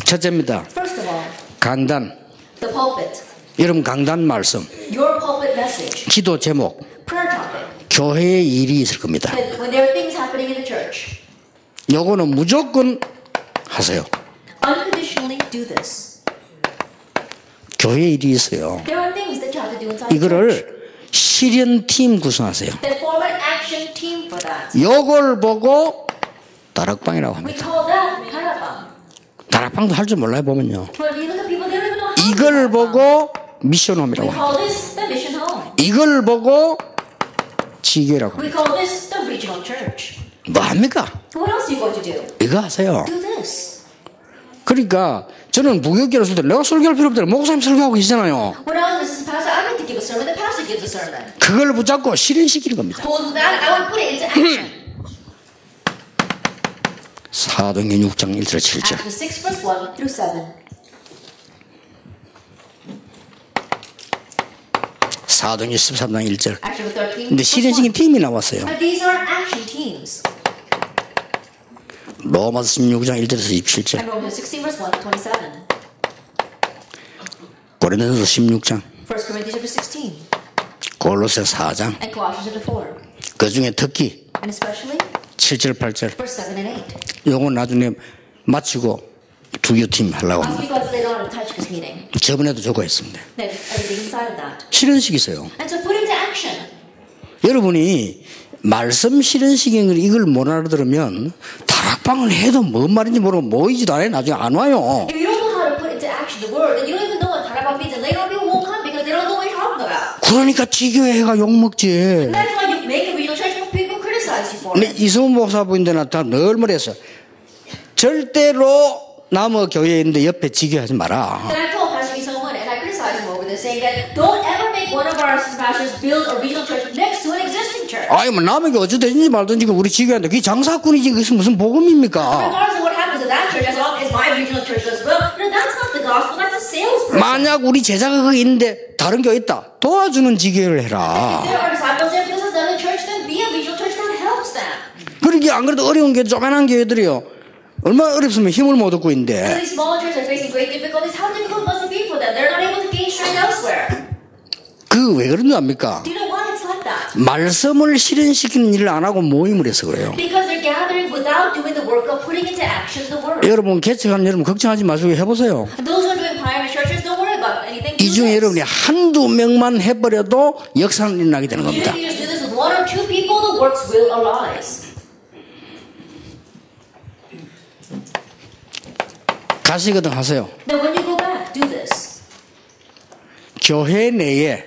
첫째입니다. First of all, 강단. the pulpit. 여러분 강단 말씀. Your pulpit message. 기도 제목. Prayer topic. 교회에 일이 있을 겁니다. That when there are things happening in the church, 요거는 무조건 하세요. unconditionally do this. 교회에 일이 있어요. There are things that you have to do inside the church. 이거를 실현팀 구성하세요. Then form an action team for that. 요걸 보고 다락방이라고 We 합니다. call that 다락방. 다락방도 할 줄 몰라요, 보면요. But if you look at people, they don't even know how to do 이걸 다락방. 보고 We 미션홈이라고 합니다. call this the mission home. 이걸 보고 지교라고 합니다. We call this the regional church. 뭐 합니까? What else are you going to do? 이거 하세요. Do this. 그러니까 저는 무교계로 쓸 때 내가 설교할 필요 없잖아요. 목사님 설교하고 계시잖아요. When I was assistant pastor, I like to give a sermon. The pastor gives a sermon. 그걸 붙잡고 실현시키는 겁니다. Hold that. I want to put it into action. 사도행전 6장 1절 7절. Acts 6 verse 1 through 7. 사도행전 13장 1절. Action 13. 근데 verse 실현시킨 1. 팀이 나왔어요. And these are action teams. 로마서 16장 1절에서 27절. And Romans 16 verse 1 to 27. 고린도전서 16장. 1 Corinthians chapter 16. 골로새 4장. And Colossians chapter 4. 그 중에 특히 And especially 7절 8절. verse 7 and 8. 요건 나중에 마치고 두교팀 하려고 I'll 합니다. speak about this later on in the Tychicus meeting. 저번에도 조고했습니다. Then everything inside of that. 실현시키세요. And so put into action. 여러분이 말씀 실현시키는 걸 이걸 못 알아들으면 다락방을 해도 뭔 말인지 모르고 모이지도 않아요. 나중에 안 와요. If you don't know how to put into action the word, then you don't even know what 다락방 means, and later on people won't come because they don't know what you're talking about. 그러니까 지교회가 욕먹지. That's why you make a regional church, but people criticize you for 근데 it. 이성훈 목사분들 나타 늘 말했어. 절대로 남의 교회에 있는데 옆에 지교하지 마라. And I told Pastor Isong-Won, and I criticized him over this, saying that don't ever make one of our pastors build a regional church next to an existing church. 아니 뭐 남에게 어찌되든지 말든지 우리 지교회인데 그게 장사꾼이지 그게 무슨 복음입니까? Regardless of what happens to that church, as long as my regional church does well, no, that's not the gospel, that's a sales person. 만약 우리 제자가 거기 있는데 다른 교회 있다 도와주는 지교회를 해라. If there are disciples there, because it's not a church, then be a regional church that helps them. 그러게 안 그래도 어려운 게 조그만한 교회들이요. 얼마나 어렵으면 힘을 못 얻고 And 있는데 these smaller churches are facing great difficulties. How difficult must it be for them? They're not able to gain strength elsewhere. 그 왜 그런지 압니까? Do you know why it's like that? 말씀을 실현시키는 일을 안 하고 모임을 해서 그래요. Because they're gathering without doing the work of putting into action the word. 여러분 개척한 여러분 걱정하지 마시고 해보세요. And those who are doing pioneer churches, don't worry about anything. 이 중에 여러분이 한두 명만 해버려도 역사는 일어나게 되는 Even 겁니다. if you just do this with one or two people, the works will arise. 가시거든 하세요. Then when you go back, do this. 교회 내에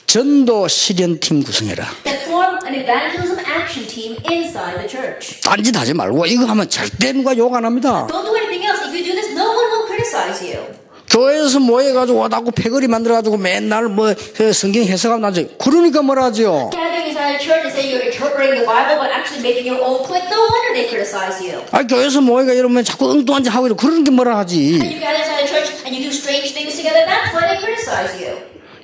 전도 실현팀 구성해라. Then form an evangelism action team inside the church. 딴짓하지 말고 이거 하면 절대 누가 욕 안 합니다. Don't do anything else. If you do this, no one will criticize you. 교회에서 모여가지고 와다고 패거리 만들어가지고 맨날 뭐 성경 해석하고 나지. 그러니까 뭐라 하지요. Gathering inside the church and saying you're interpreting the Bible, but actually making your own clique. No wonder they criticize you. 아 교회에서 모여가 이러면 자꾸 엉뚱한 짓 하고 이러고 그러는 게 뭐라 하지. And you gather inside the church and you do strange things together. That's why they criticize you.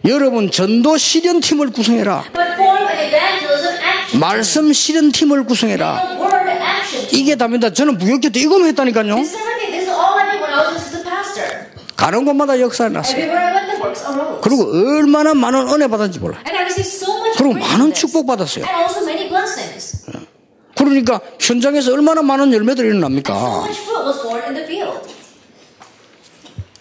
여러분 전도 실현팀을 구성해라. But form an evangelism action. 말씀 실현팀을 구성해라. A word action team. 이게 답니다. 저는 무역교 때 이거만 했다니까요. This is everything. This is all I did when I was just a pastor. 가는 곳마다 역사가 났어요. Everywhere I went, the works arose. 그리고 얼마나 많은 은혜 받았는지 몰라. And I received so much 그리고 grace 많은 from this. 축복 받았어요. And also many blessings. 그러니까 현장에서 얼마나 많은 열매들이 So 일어납니까? much fruit was born in the field.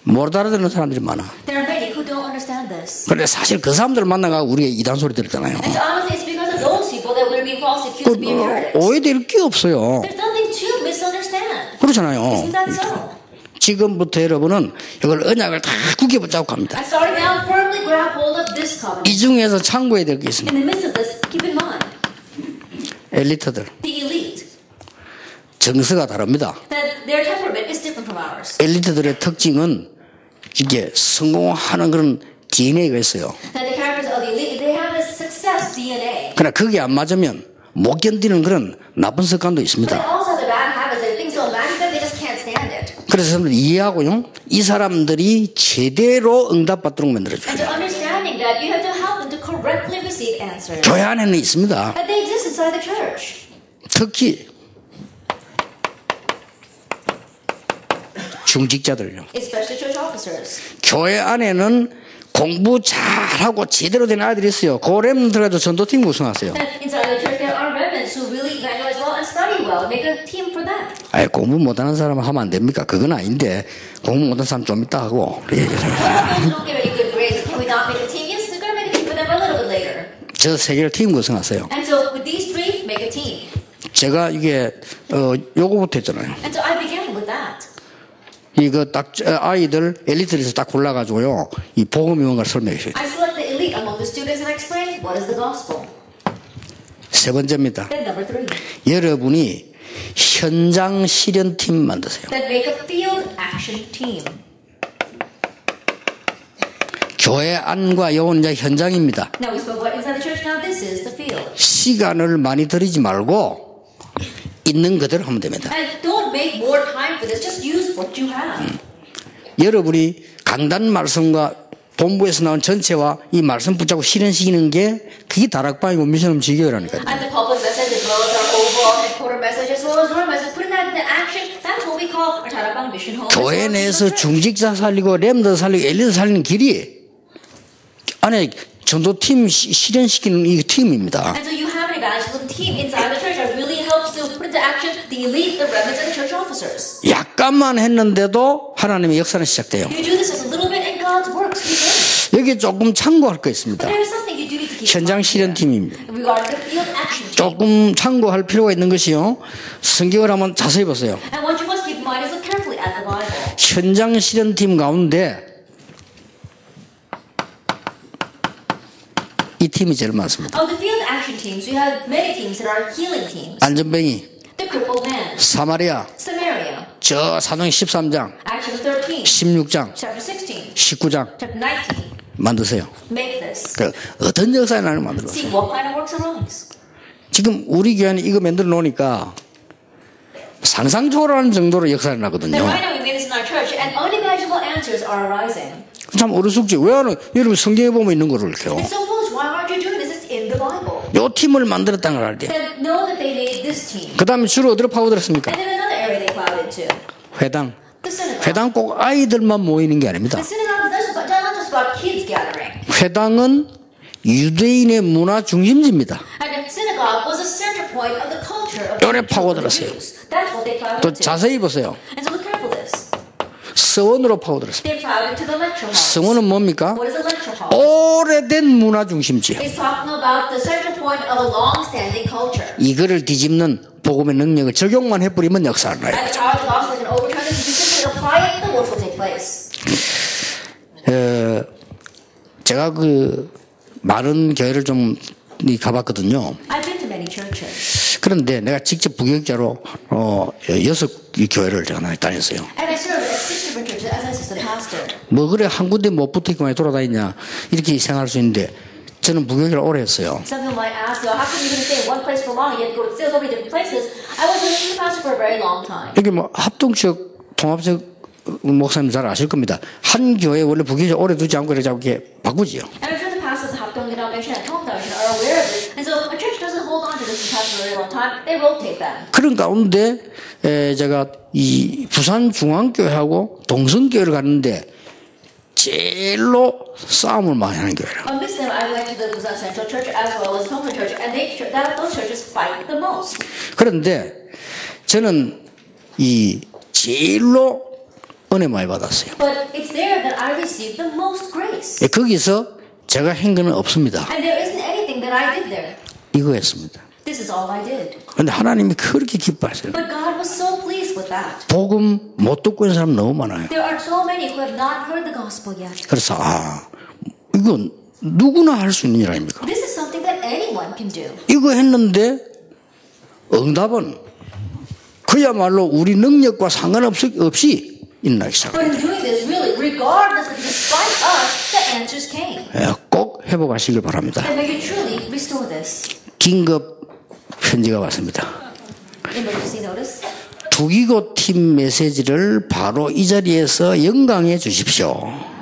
못 알아듣는 사람들이 많아. There are many who don't understand this. 그런데 사실 그 사람들 만나가 우리가 이단 소리 들었잖아요. And so honestly, it's because of those people that we're being falsely accused of being heretics. 오해될 게 없어요. There's nothing to misunderstand. 그렇잖아요. Isn't that so? 지금부터 여러분은 이걸 언약을 다 굳게 붙잡고 갑니다. And starting now, firmly grab hold of this covenant. 이 중에서 참고해야 될 게 있습니다. In the midst of this, keep in mind, 엘리트들 the elite, 정서가 다릅니다. that their temperament is different from ours. 엘리트들의 특징은 이게 성공하는 그런 DNA가 있어요. That the characters of the elite, they have a success DNA. 그러나 그게 안 맞으면 못 견디는 그런 나쁜 습관도 But they 있습니다. also have the bad habits that things don't match them, they just can't stand it. 그래서 사람들 이해하고요. 이 사람들이 제대로 응답받도록 And 만들어줘요. to understanding that, you have to help them to correctly receive answers. 교회 안에는 있습니다. And they exist inside the church. 특히 중직자들요. Especially church officers. 교회 안에는 공부 잘하고 제대로 된 아이들이 있어요. 고렘 들어가도 전도팀 구성하세요. And inside the church, there are remnants who really evangelize well and study well. Make a team for that. 아예 공부 못하는 사람은 하면 안 됩니까? 그건 아닌데 공부 못하는 사람 좀 이따 하고. Those who don't get any good grades, can we not make a team? Yes, we're going to make a team for them a little bit later. 저 세 개를 팀 구성하세요. And so with these three, make a team. 제가 이게 요거부터 했잖아요. And so I began with that. 이거 딱 아이들 엘리트에서 딱 골라가지고요. 이 복음이 뭔가를 설명했어요. I select the elite among the students and I explain what is the gospel. 세 번째입니다. Then number three, 여러분이 현장 실현팀 만드세요. then make a field action team. 교회 안과 요건 이제 현장입니다. Now we spoke about inside the church. Now this is the field. 시간을 많이 들이지 말고 있는 그대로 하면 됩니다. And don't make more time for this. Just use what you have. 여러분이 강단 말씀과 본부에서 나온 전체와 이 말씀 붙잡고 실현시키는 게 그게 다락방이고 미션음 지교회라니까요. And the public message as well as our overall headquarter message as well as our message, putting that into action, that's what we call our Tarabang Mission Home. 교회 내에서 중직자 살리고 렘더 살리고 엘리트 살리는 길이 안에 전도팀 실현시키는 이 팀입니다. And so you have an evangelism team inside the church that really helps to put into action the elite, the remnants, and the church officers. 약간만 했는데도 하나님의 역사는 시작돼요. You do this just a little bit and God's works begin. 여기 조금 참고할 거 있습니다. But there is something you do need to keep in 현장 mind 실현팀입니다. regarding the field action team. 조금 참고할 필요가 있는 것이요. 성경을 한번 자세히 보세요. And what you must keep in mind is look carefully at the Bible. 현장 실현팀 가운데 이 팀이 제일 많습니다. Of the field action teams, we have many teams that are healing teams. 안전뱅이, The crippled man, 사마리아, Samaria, 저 사도행 13장, Acts 13, 16장, chapter 16, 19장 chapter 19. 만드세요. Make this. 그 어떤 역사에 나를 만들었어요. See what kind of works arise. 지금 우리 교회는 이거 만들어 놓으니까 상상 초월하는 정도로 역사가 나거든요. Then right now we made this in our church, and unimaginable answers are arising. 참 어리숙지. 왜 하는? 여러분 성경에 보면 있는 거를 이렇게요. It's so foolish. Why aren't you doing this? It's in the Bible. 요 팀을 만들었다는 걸 알게. Then know that they made this team. 그 다음에 주로 어디로 파고들었습니까? And then another area they plowed into. 회당. The synagogue. 회당 꼭 아이들만 모이는 게 아닙니다. The synagogue is not just about kids gathering. 회당은 유대인의 문화 중심지입니다. And the synagogue was a center point of the culture of 요래 the 파고들었어요. Jews. That's what they plowed 또 into. 자세히 보세요. And so look careful this. 서원으로 파고들었습니다. They plowed into the lecture hall. 서원은 뭡니까? What is a lecture hall? 오래된 문화 중심지. It's talking about the central point of a long-standing culture. 이거를 뒤집는 복음의 능력을 적용만 해버리면 역사를 나요. And the power of the gospel can overturn this. If you simply apply it, the work will take place. 제가 그 많은 교회를 좀 가봤거든요. I've been to many churches. 그런데 내가 직접 부교육자로 6 교회를 제가 다녔어요. And I served at 6 different churches as an assistant pastor. 뭐 그래 한 군데 못 붙어있고 많이 돌아다니냐 이렇게 생각할 수 있는데 저는 부교육을 오래 했어요. Some people might ask, well, how come you can stay in one place for long and yet go to so many different places? I was an assistant pastor for a very long time. 이게 뭐 합동적 통합적 목사님 잘 아실 겁니다. 한 교회 원래 부교육자 오래 두지 않고 이렇게 바꾸지요. And I'm sure the pastors of Hapdong denomination and Tong denomination are aware of this. And so a church doesn't hold on to this pastor for a very long time. They rotate them. 그런 가운데 제가 이 부산중앙교회하고 동성교회를 갔는데 제일로 싸움을 많이 하는 교회라. Amidst them, I went to the Busan Central Church as well as Tongsan Church, and those churches fight the most. 그런데 저는 이 제일로 은혜 많이 받았어요. But it's there that I received the most grace. 거기서 제가 한 거는 없습니다. And there isn't anything that I did there. 이거였습니다. This is all I did. 그런데 하나님이 그렇게 기뻐하세요. But God was so pleased with that. 복음 못 듣고 있는 사람 너무 많아요. There are so many who have not heard the gospel yet. 그래서 이건 누구나 할 수 있는 일 아닙니까? This is something that anyone can do. 이거 했는데 응답은 그야말로 우리 능력과 상관없이 일어나기 시작합니다. But in doing this, really, regardless of despite us, the answers came. 꼭 회복하시길 바랍니다. And may you truly restore this. 긴급 편지가 왔습니다. Emergency notice. 두기고 팀 메시지를 바로 이 자리에서 영광해 주십시오.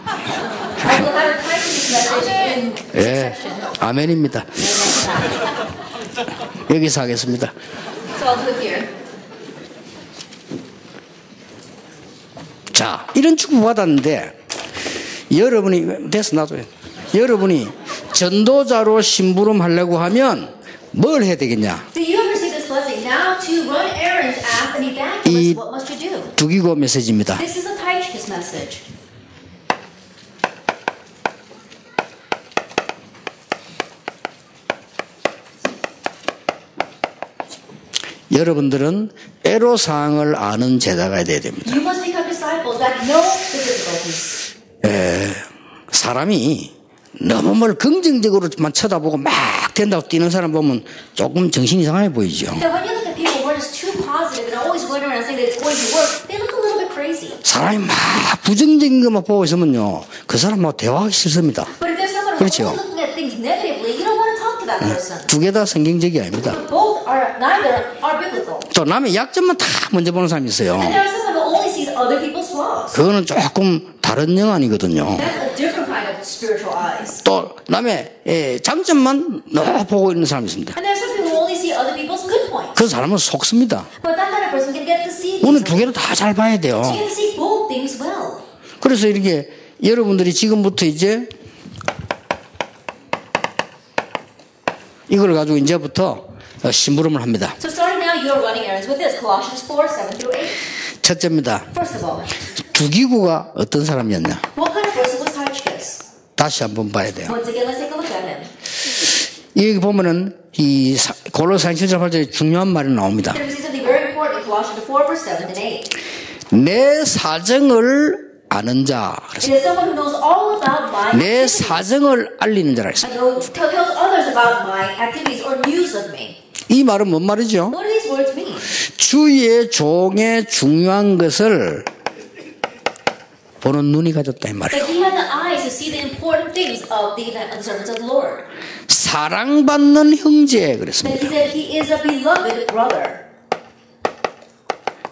I will have a type this message in this section. 아멘입니다. 여기서 하겠습니다. So I'll do it here. 자, 이런 축복 받았는데 여러분이 됐어 놔둬요. 여러분이 전도자로 심부름 하려고 하면 뭘 해야 되겠냐? So you have received this blessing. Now to run errands as an evangelist, what must you do? 두기고 메시지입니다. This is a Tychicus message. 여러분들은 애로사항을 아는 제자가 돼야 됩니다. You must become disciples that know the difficulties. 사람이 너무 뭘 긍정적으로만 쳐다보고 막 된다고 뛰는 사람 보면 조금 정신이 이상해 보이죠. That when you look at people who are just too positive and always going around saying that it's going to work, they look a little bit crazy. 사람이 막 부정적인 것만 보고 있으면요, 그 사람하고 대화하기 싫습니다. But if there's someone who's 그렇죠. only looking at things negatively, you don't want to talk to that person. 두 개 다 성경적이 아닙니다. Neither are biblical. 또 남의 약점만 다 먼저 보는 사람이 있어요. And there are someone who only sees other people's flaws. 그거는 조금 다른 영안이거든요. That's a different kind of spiritual eyes. 또 남의 장점만 너무 보고 있는 사람이 있습니다. And there are some people who only see other people's good points. 그 사람은 속습니다. But that kind of person can get deceived. 오늘 두 개를 다 잘 봐야 돼요. So you have to see both things well. 그래서 이렇게 여러분들이 지금부터 이제 이걸 가지고 이제부터 심부름을 합니다. So starting now, you are running errands with this. Colossians 4:7-8. 첫째입니다. First of all, 두기구가 어떤 사람이었냐? what kind of person was Tychicus? 다시 한번 봐야 돼요. Once again, let's take a look at him. 여기 보면은 이 골로새서 7장 8절에 중요한 말이 나옵니다. There is something very important in Colossians 4:7-8. 내 사정을 아는 자. It is someone who knows all about my 내 activities. 사정을 알리는 자라 했습니다. And tells others about my activities or news of me. 이 말은 뭔 말이죠? What do these words mean? 주의 종의 중요한 것을 보는 눈이 가졌다 이 말이에요. That he had the eyes to see the important things of the servants of the Lord. 사랑받는 형제 그랬습니다. That he said he is a beloved brother.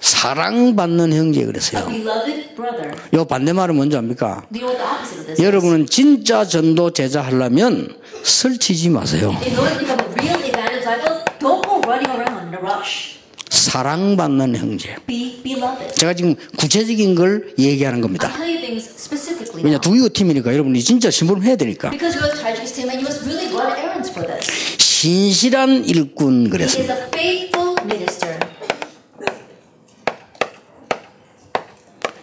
사랑받는 형제 A 그랬어요. beloved brother. 요 반대말은 뭔지 압니까? Do you know what the opposite of this is? 여러분은 진짜 전도 제자 하려면 설치지 마세요. In order to become a real evangelist disciple, don't go running around in a rush. 사랑받는 형제. Be beloved. 제가 지금 구체적인 걸 얘기하는 I'll 겁니다. tell you things specifically 왜냐 now. 두기고 팀이니까 여러분이 진짜 심부름 해야 되니까. Because you must Tychicus team and you must really run errands for this. 신실한 일꾼 He 그랬습니다. is a faithful minister.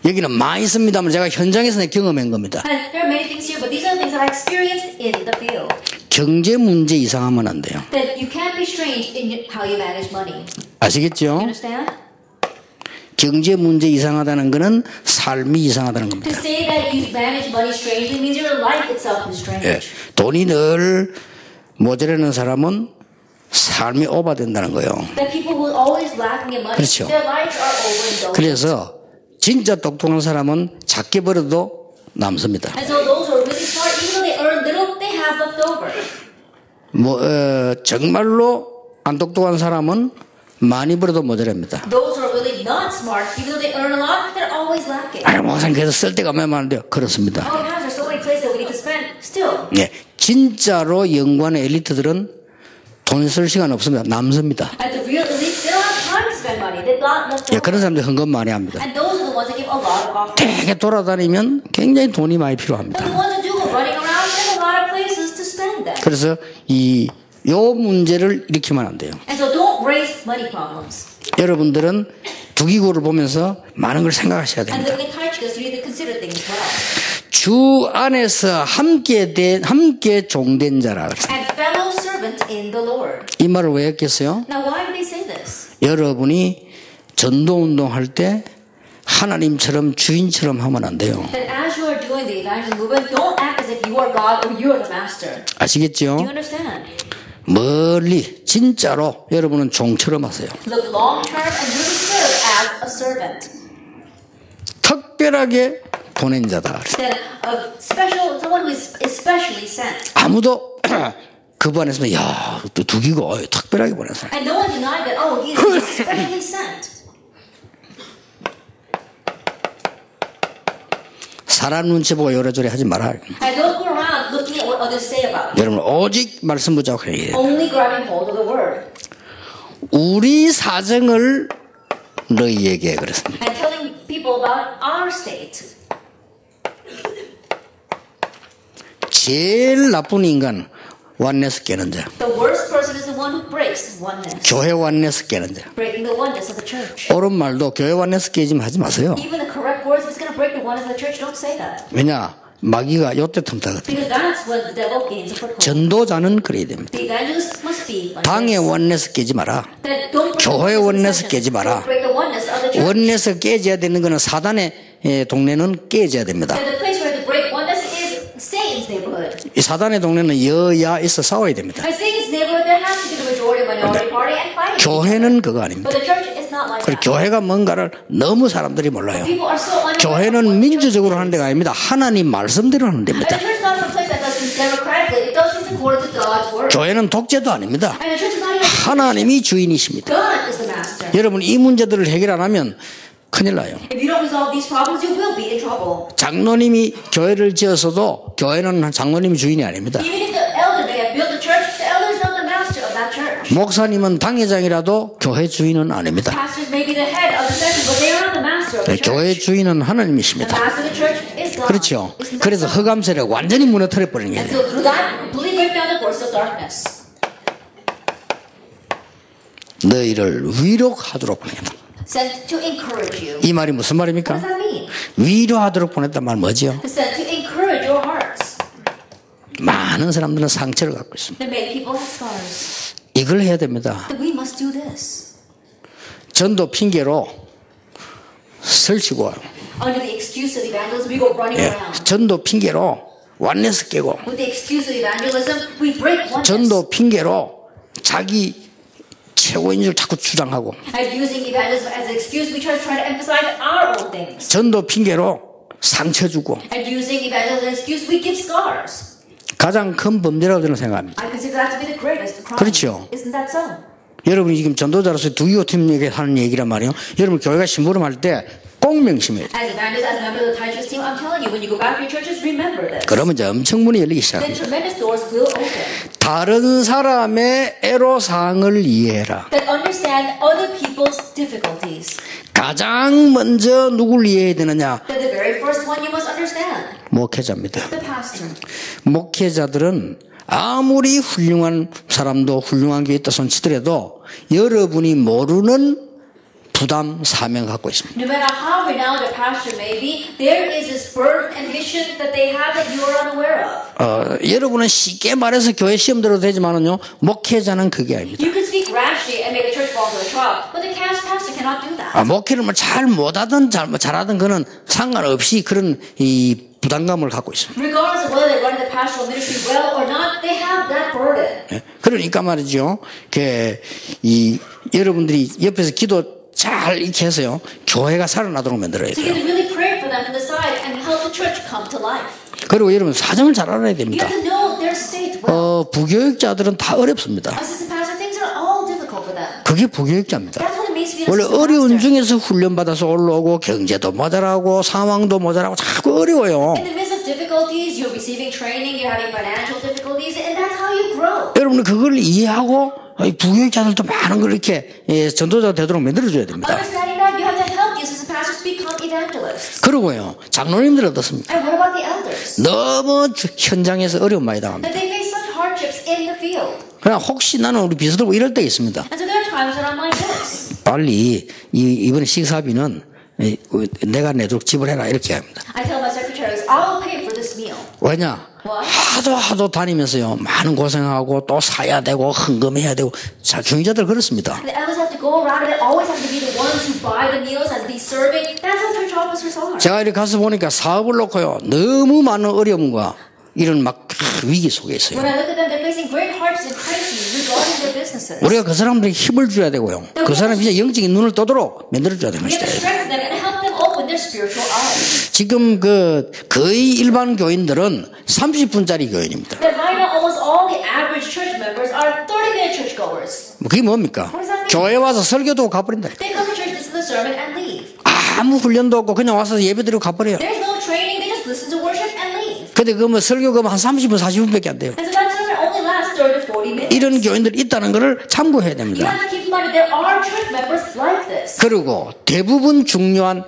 여기는 많이 있습니다만 제가 현장에서 경험한 겁니다. And there are many things here, but these are the things that I experienced in the field. 경제 문제 이상하면 안 돼요. That you can't be strange in how you manage money. 아시겠죠? You understand? 경제 문제 이상하다는 것은 삶이 이상하다는 겁니다. To say that you manage money strangely means your life itself is strange. 예, 돈이 늘 모자라는 사람은 삶이 오버된다는 거예요. That people who are always lacking in money, 그렇죠. their lives are overindulgent. 그래서 진짜 똑똑한 사람은 작게 벌어도 남습니다. And so those who are really smart, even though they earn little, they have left over. 정말로 안 똑똑한 사람은 많이 벌어도 모자랍니다. Those who are really not smart, even though they earn a lot, they're always lacking. 목사님 그래서 쓸 데가 얼마나 많은데요. 그렇습니다. Oh, gosh, there's so many places that we need to spend. Still, 예, 진짜로 연구하는 엘리트들은 돈 쓸 시간 없습니다. 남습니다. at the real elite, they don't have time to spend money. They've got left 예, over. 그런 사람들 헌금 많이 합니다. And those are the ones that give a lot of offerings. 되게 돌아다니면 굉장히 돈이 많이 And 필요합니다. the ones that do go running around, there's a lot of places to spend them. 그래서 요 문제를 일으키면 안 돼요. And so don't raise money problems. 여러분들은 두기고를 보면서 많은 걸 생각하셔야 And 됩니다. looking at Tychicus, you need to consider things well. 주 안에서 함께 종된 자라 그랬어요. And fellow servant in the Lord. 이 말을 왜 했겠어요? Now, why do they say this? 여러분이 전도운동 할 때 하나님처럼 주인처럼 하면 안 돼요. That as you are doing the evangelism movement, don't act as if you are God or you are the master. 아시겠죠? Do you understand? 멀리 진짜로 여러분은 종처럼 하세요. Look long term and really serve as a servant. 특별하게 보낸 자다. That a special, someone who is especially sent. 아무도 그 반에서 야, 또 두기고 특별하게 보냈어. And no one denied that, oh, he is especially sent. 사람 눈치 보고 요래저래 하지 마라. And don't go around looking at what others say about you. 여러분 오직 말씀 붙잡고 해야 돼요. Only grabbing hold of the word. 우리 사정을 너희에게 그랬습니다. And telling people about our state. 제일 나쁜 인간 원네스 깨는 자. The worst person is the one who breaks oneness. 교회 원네스 깨는 자. Breaking the oneness of the church. 옳은 말도 교회 원네스 깨지 하지 마세요. Even the correct words, if it's going to break the oneness of the church, don't say that. 왜냐? 마귀가 요때 틈타거든요. Because that's when the devil gains a foothold. 전도자는 그래야 됩니다. The evangelist must be like 당의 this. 원네스 깨지 마라. That don't break 교회 the 원네스 oneness of the 깨지 마라. church. Don't break the oneness of the church. 원네스 깨져야 되는 것은 사단의 동네는 깨져야 됩니다. That the place where to break oneness is Satan's neighborhood. 이 사단의 동네는 여야 있어 싸워야 됩니다. At Satan's neighborhood, there has to be the majority minority party and fighting. 교회는 그거 아닙니다. But the church is not like 그리고 that. 교회가 뭔가를 너무 사람들이 몰라요. People are so unaware of what 교회는 the church 민주적으로 is. 하는 데가 아닙니다. 하나님 말씀대로 하는 And 데입니다. the church is not a place that does things democratically. It does things according to God's word. 교회는 독재도 아닙니다. And the church is not even. 하나님이 주인이십니다. God is the master. 여러분 이 문제들을 해결 안 하면 큰일 나요. If you don't resolve these problems, you will be in trouble. 장로님이 교회를 지었어도 교회는 장로님이 주인이 아닙니다. Even if the elder may have built the church, the elder is not the master of that church. 목사님은 당회장이라도 교회 주인은 아닙니다. Pastors may be the head of the session, but they are not the master of the 교회 church. 주인은 The 하나님이십니다. master of the church is God. 그렇죠. Isn't that 그래서 so? 흑암세력 완전히 무너뜨려 버리는 And 거예요. so through that, completely break down the force of darkness. 너희를 위로하도록 보낸다. Sent to encourage you. 이 말이 무슨 What 말입니까? does that mean? 위로하도록 보냈단 말 뭐죠? Sent to encourage your hearts. 많은 사람들은 상처를 갖고 있습니다. That many people have scars. 이걸 해야 됩니다. That we must do this. 전도 핑계로 설치고 Under the excuse of evangelism, we go running around. 전도 핑계로 완내스 깨고 With the excuse of evangelism, we break oneness. 전도 핑계로 자기 최고인 줄 자꾸 주장하고 And using evangelism as an excuse, we try to emphasize our own things. 전도 핑계로 상처 주고 And using evangelism as an excuse, we give scars. 가장 큰 범죄라고 저는 생각합니다. I consider that to be the greatest crime. 그렇죠. Isn't that so? 여러분이 지금 전도자로서 두기호팀에게 하는 얘기란 말이에요. 여러분 교회가 심부름할 때 꼭 명심해요. As evangelist, as a member of the Tychicus team, I'm telling you, when you go back to your churches, remember this. 그러면 이제 엄청 문이 열리기 Then 시작합니다. tremendous doors will open. 다른 사람의 애로사항을 이해해라. That understand other people's difficulties. 가장 먼저 누굴 이해해야 되느냐? That the very first one you must understand. 목회자입니다. The pastor. 목회자들은 아무리 훌륭한 사람도 훌륭한 게 있다 손치더라도 여러분이 모르는 부담, 사명을 갖고 있습니다. No matter how renowned a pastor may be, there is this burden and mission that they have that you are unaware of. 여러분은 쉽게 말해서 교회 시험 들어도 되지만은요, 목회자는 그게 아닙니다. You can speak rashly and make a church fall into a trial, but the pastor cannot do that. 목회를 뭐 잘 못하든 잘하든 그는 상관없이 그런 이 부담감을 갖고 있습니다. Regardless of whether they run the pastoral ministry well or not, they have that burden. 그러니까 말이죠. 이 여러분들이 옆에서 기도 잘 이렇게 해서요, 교회가 살아나도록 만들어야 So 돼요. you can really pray for them from the side and help the church come to life. 그리고 여러분 사정을 잘 알아야 You 됩니다. have to know their state well. 부교육자들은 다 어렵습니다. Assistant pastor, things are all difficult for them. 그게 부교육자입니다. That's what it means to be an 원래 assistant 어려운 pastor. 중에서 훈련받아서 올라오고 경제도 모자라고 상황도 모자라고 자꾸 어려워요. In the midst of difficulties, you're receiving training, you're having financial difficulties, and that's how you grow. 여러분은 그걸 이해하고 부교육자들도 많은 걸 이렇게 전도자가 되도록 만들어줘야 됩니다. Understanding that, you have to help the assistant pastors become evangelists. 그리고요, 장로님들 어떻습니까? And what about the elders? 너무 현장에서 어려움 많이 당합니다. That they face such hardships in the field. 그러나 혹시 나는 우리 비서들고 이럴 때 있습니다. And so there are times when I'm like this. 빨리 이번에 식사비는 내가 내도록 지불해라 이렇게 합니다. I tell my secretaries, I will pay for this meal. 왜냐? 하도 다니면서요, 많은 고생하고 또 사야 되고 헌금해야 되고. 자, 중위자들 그렇습니다. The elders have to go around and they always have to be the ones who buy the meals and be serving. That's how church officers are. 제가 이렇게 가서 보니까 사업을 놓고요, 너무 많은 어려움과 이런 막 위기 속에 있어요. When I look at them, they're facing great hardships and crises regarding their businesses. 우리가 그 사람들에게 힘을 줘야 되고요, 그 사람이 이제 영적인 눈을 떠도록 만들어줘야 되는 We have to 것이다. strengthen them and help them open their spiritual eyes. 지금 거의 일반 교인들은 30분짜리 교인입니다. That right now, almost all the average church members are 30-minute churchgoers. 그게 뭡니까? 교회 와서 설교도 가버린다. They come to church, listen to the sermon, and leave. 아무 훈련도 없고 그냥 와서 예배드리고 가버려요. There's no training, they just listen to worship and leave. 근데 그 설교가 한 30분, 40분밖에 안 돼요. And so that sermon only lasts 30 to 40 minutes. 이런 교인들이 있다는 것을 참고해야 You 됩니다. have to keep in mind that there are church members like this. 그리고 대부분 중요한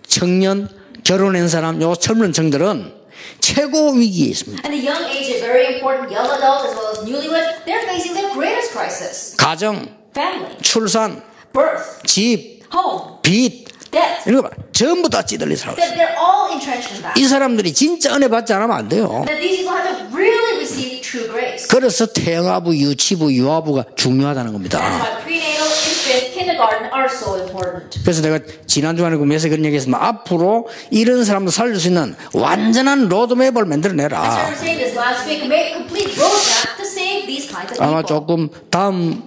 청년, 결혼한 사람, 요 젊은 층들은 최고 위기에 있습니다. And the young age, the very important young adults as well as newlyweds, they're facing their greatest crisis. 가정, Family, 출산, birth, 집, home, 빚, death. 이런 거 봐. 전부 다 찌들린 사람. That they're all entrenched in that. 이 사람들이 진짜 은혜 받지 않으면 안 돼요. That these people have to really receive true grace. 그래서 태영아부, 유치부, 유아부가 중요하다는 That's 겁니다. why prenatal, infant, kindergarten are so important. 그래서 내가 지난주간에 구매해서 그런 얘기 했으면 앞으로 이런 사람들 살릴 수 있는 완전한 로드맵을 I 만들어내라. started saying this last week. Make a complete roadmap to save these kinds of 아마 people. 조금 다음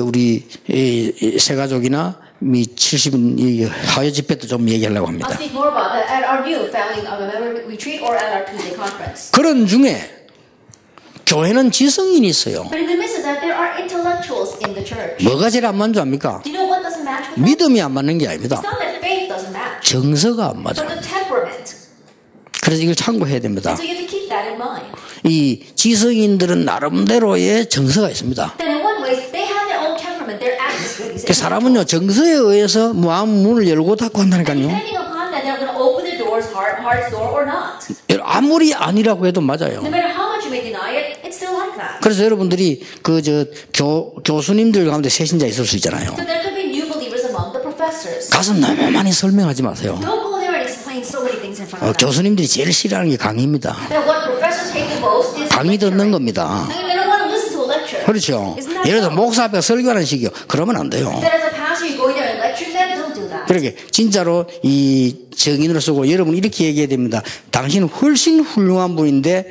우리 세 가족이나 70인 하여 집회 때 좀 얘기하려고 I'll 합니다. speak more about that at our new family member retreat or at our Tuesday conference. 그런 중에 교회는 지성인이 있어요. But in the midst of that, there are intellectuals in the church. 뭐가 제일 안 만족합니까? Do you know what doesn't match with that? 믿음이 안 맞는 게 아닙니다. It's not that faith doesn't match, 정서가 안 맞아. but the temperament. 그래서 이걸 참고해야 됩니다. So you have to keep that in mind. 이 지성인들은 나름대로의 정서가 있습니다. Then in one way, they have their own temperament, their attitudes. 그 사람은요, 정서에 의해서 아무 문을 열고 닫고 한다니까요. Depending upon that, they're going to open their doors, heart's door or not. 아무리 아니라고 해도 맞아요. No matter how much you may deny it, it's still like that. 그래서 여러분들이 교수님들 가운데 세신자 있을 수 있잖아요. So there could be new believers among the professors. 가서 너무 많이 설명하지 마세요. Don't go there and explain so many things in front of them. 교수님들이 제일 싫어하는 게 강의입니다. That what professors hate the most is 강의 듣는 lecturing. 겁니다. I mean, they don't want to listen to a lecture. 그렇죠. Isn't that 예를 들어 so? 목사 앞에 설교하는 식이요. 그러면 안 돼요. That as a pastor, you go in there and lecture them, don't do that. 그러게 진짜로 이 정인으로 쓰고 여러분 이렇게 얘기해야 됩니다. 당신은 훨씬 훌륭한 분인데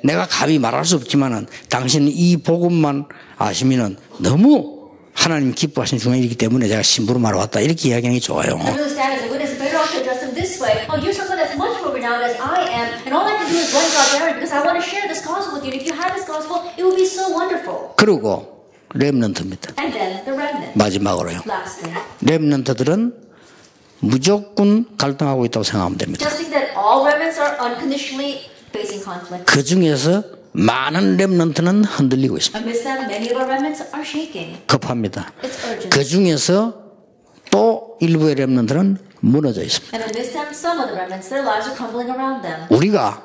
내가 감히 말할 수 없지만은 당신은 이 복음만 아시면은 너무 하나님 기뻐하시는 중앙이기 때문에 제가 신부로 말아왔다 이렇게 이야기하는 게 좋아요. I really stand as a witness. Better off to address them this way. Oh, you're someone that's much more renowned as I am, and all I can do is run God's errand because I want to share this gospel with you. And if you have this gospel, it will be so wonderful. 그리고 렘넌트입니다. And then the remnant. 마지막으로요. Lastly, 렘넌트들은 무조건 갈등하고 있다고 생각하면 됩니다. just think that all remnants are unconditionally facing conflict. 그 중에서 많은 렘넌트는 흔들리고 있습니다. Amidst them, many of our remnants are shaking. 급합니다. It's urgent. 그 중에서 또 일부의 렘넌트는 무너져 있습니다. And amidst them, some of the remnants, their lives are crumbling around them. 우리가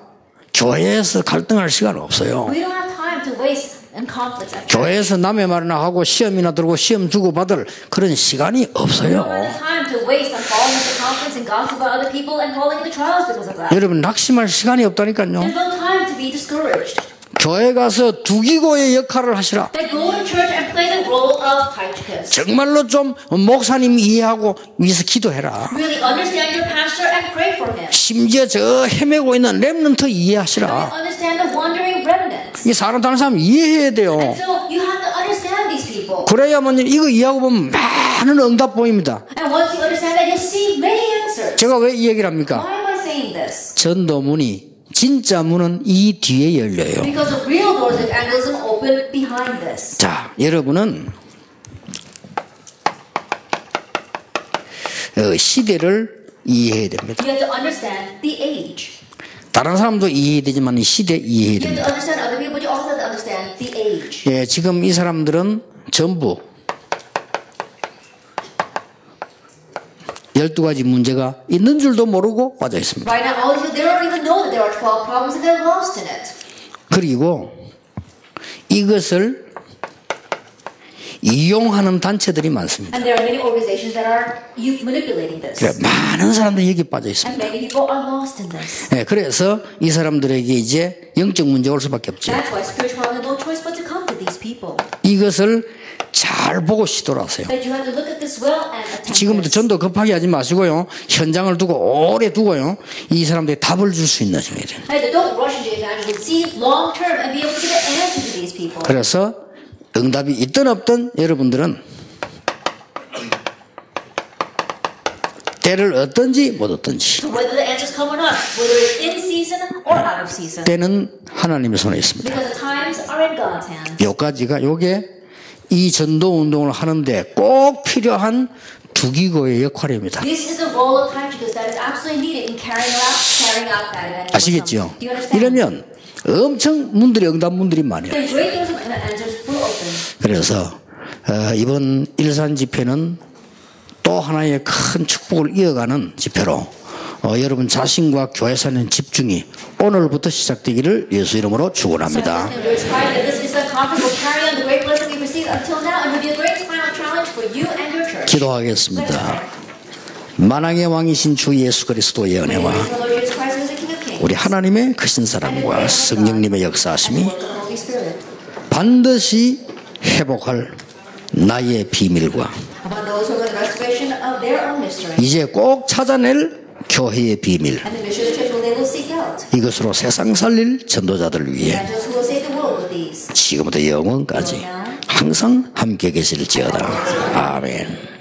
교회에서 갈등할 시간 없어요. We don't have time to waste and conflicts at church. 교회에서 남의 말이나 하고 시험이나 들고 시험 주고 받을 그런 시간이 No 없어요. more time to waste on falling into conflicts and gossip about other people and falling into trials because of that. 여러분 낙심할 시간이 없다니까요. There's no time to be discouraged. 교회 가서 두기고의 역할을 하시라. They go to church and play the role of Tychicus. 정말로 좀 목사님 이해하고 위해서 기도해라. Really understand your pastor and pray for him. 심지어 저 헤매고 있는 렘넌트 이해하시라. Understand the wandering remnants. 이 사람 다른 사람 이해해야 돼요. So you have to understand these people. 그래야만 이거 이해하고 보면 많은 응답 보입니다. And once you understand that, you'll see many answers. 제가 왜 이 얘기를 합니까? Why am I saying this? 전도문이 진짜 문은 이 뒤에 열려요. Because the real doors of evangelism open behind this. 자, 여러분은 시대를 이해해야 됩니다. You have to understand the age. 다른 사람도 이해해야 되지만 이 시대 이해해야 You have 됩니다. to understand other people, but you also have to understand the age. 예, 지금 이 사람들은 전부 12가지 문제가 있는 줄도 모르고 빠져 있습니다. Right now, all of you, they don't even know that there are 12 problems and they're lost in it. 그리고 이것을 이용하는 단체들이 많습니다. And there are many organizations that are manipulating this. 그래, 많은 사람들이 여기 빠져 있습니다. And many people are lost in this. 예, 그래서 이 사람들에게 이제 영적 문제가 올 수밖에 없죠. That's why spiritual have no choice but to come to these people. 이것을 잘 보고 시도하세요. That you have to look at this well and attempt 지금부터 this. 전도 급하게 하지 마시고요. 현장을 두고 오래 두고요. 이 사람들이 답을 줄 수 있는 시간이 돼요. Hey, don't rush into evangelism. See long term and be able to get an answer to these people. 그래서 응답이 있든 없든 여러분들은 때를 얻든지 못 얻든지 So whether the answers come or not, whether it's in season or out of season. 때는 하나님의 손에 있습니다. Because the times are in God's hands. 요까지가 요게 이 전도 운동을 하는데 꼭 필요한 두기고의 역할입니다. This is the role of Tychicus that is absolutely needed in carrying out that evangelism. 아시겠죠? Do you understand? 이러면 엄청 문들이 응답 문들이 많아요. The great doors of answers will open. 그래서 이번 일산 집회는 또 하나의 큰 축복을 이어가는 집회로 여러분 자신과 교회 사는 집중이 오늘부터 시작되기를 예수 이름으로 축원합니다. So we're excited that this is a conference will carry on the great blessing we've received until now and will be a great final challenge for you and your church. 기도하겠습니다. 만왕의 왕이신 주 예수 그리스도의 은혜와 The Lord Jesus Christ is the King of Kings. 우리 하나님의 크신 사랑과 성령님의 역사하심이 And the work of the Holy Spirit. 반드시 회복할 나의 비밀과 About those who are in the restoration of their own mystery. 이제 꼭 찾아낼 교회의 비밀 And the mission of the church will they will seek out. 이것으로 세상 살릴 전도자들을 위해 Evangelists who will save the world with these. 지금부터 영원까지 항상 함께 계실지어다. 아멘.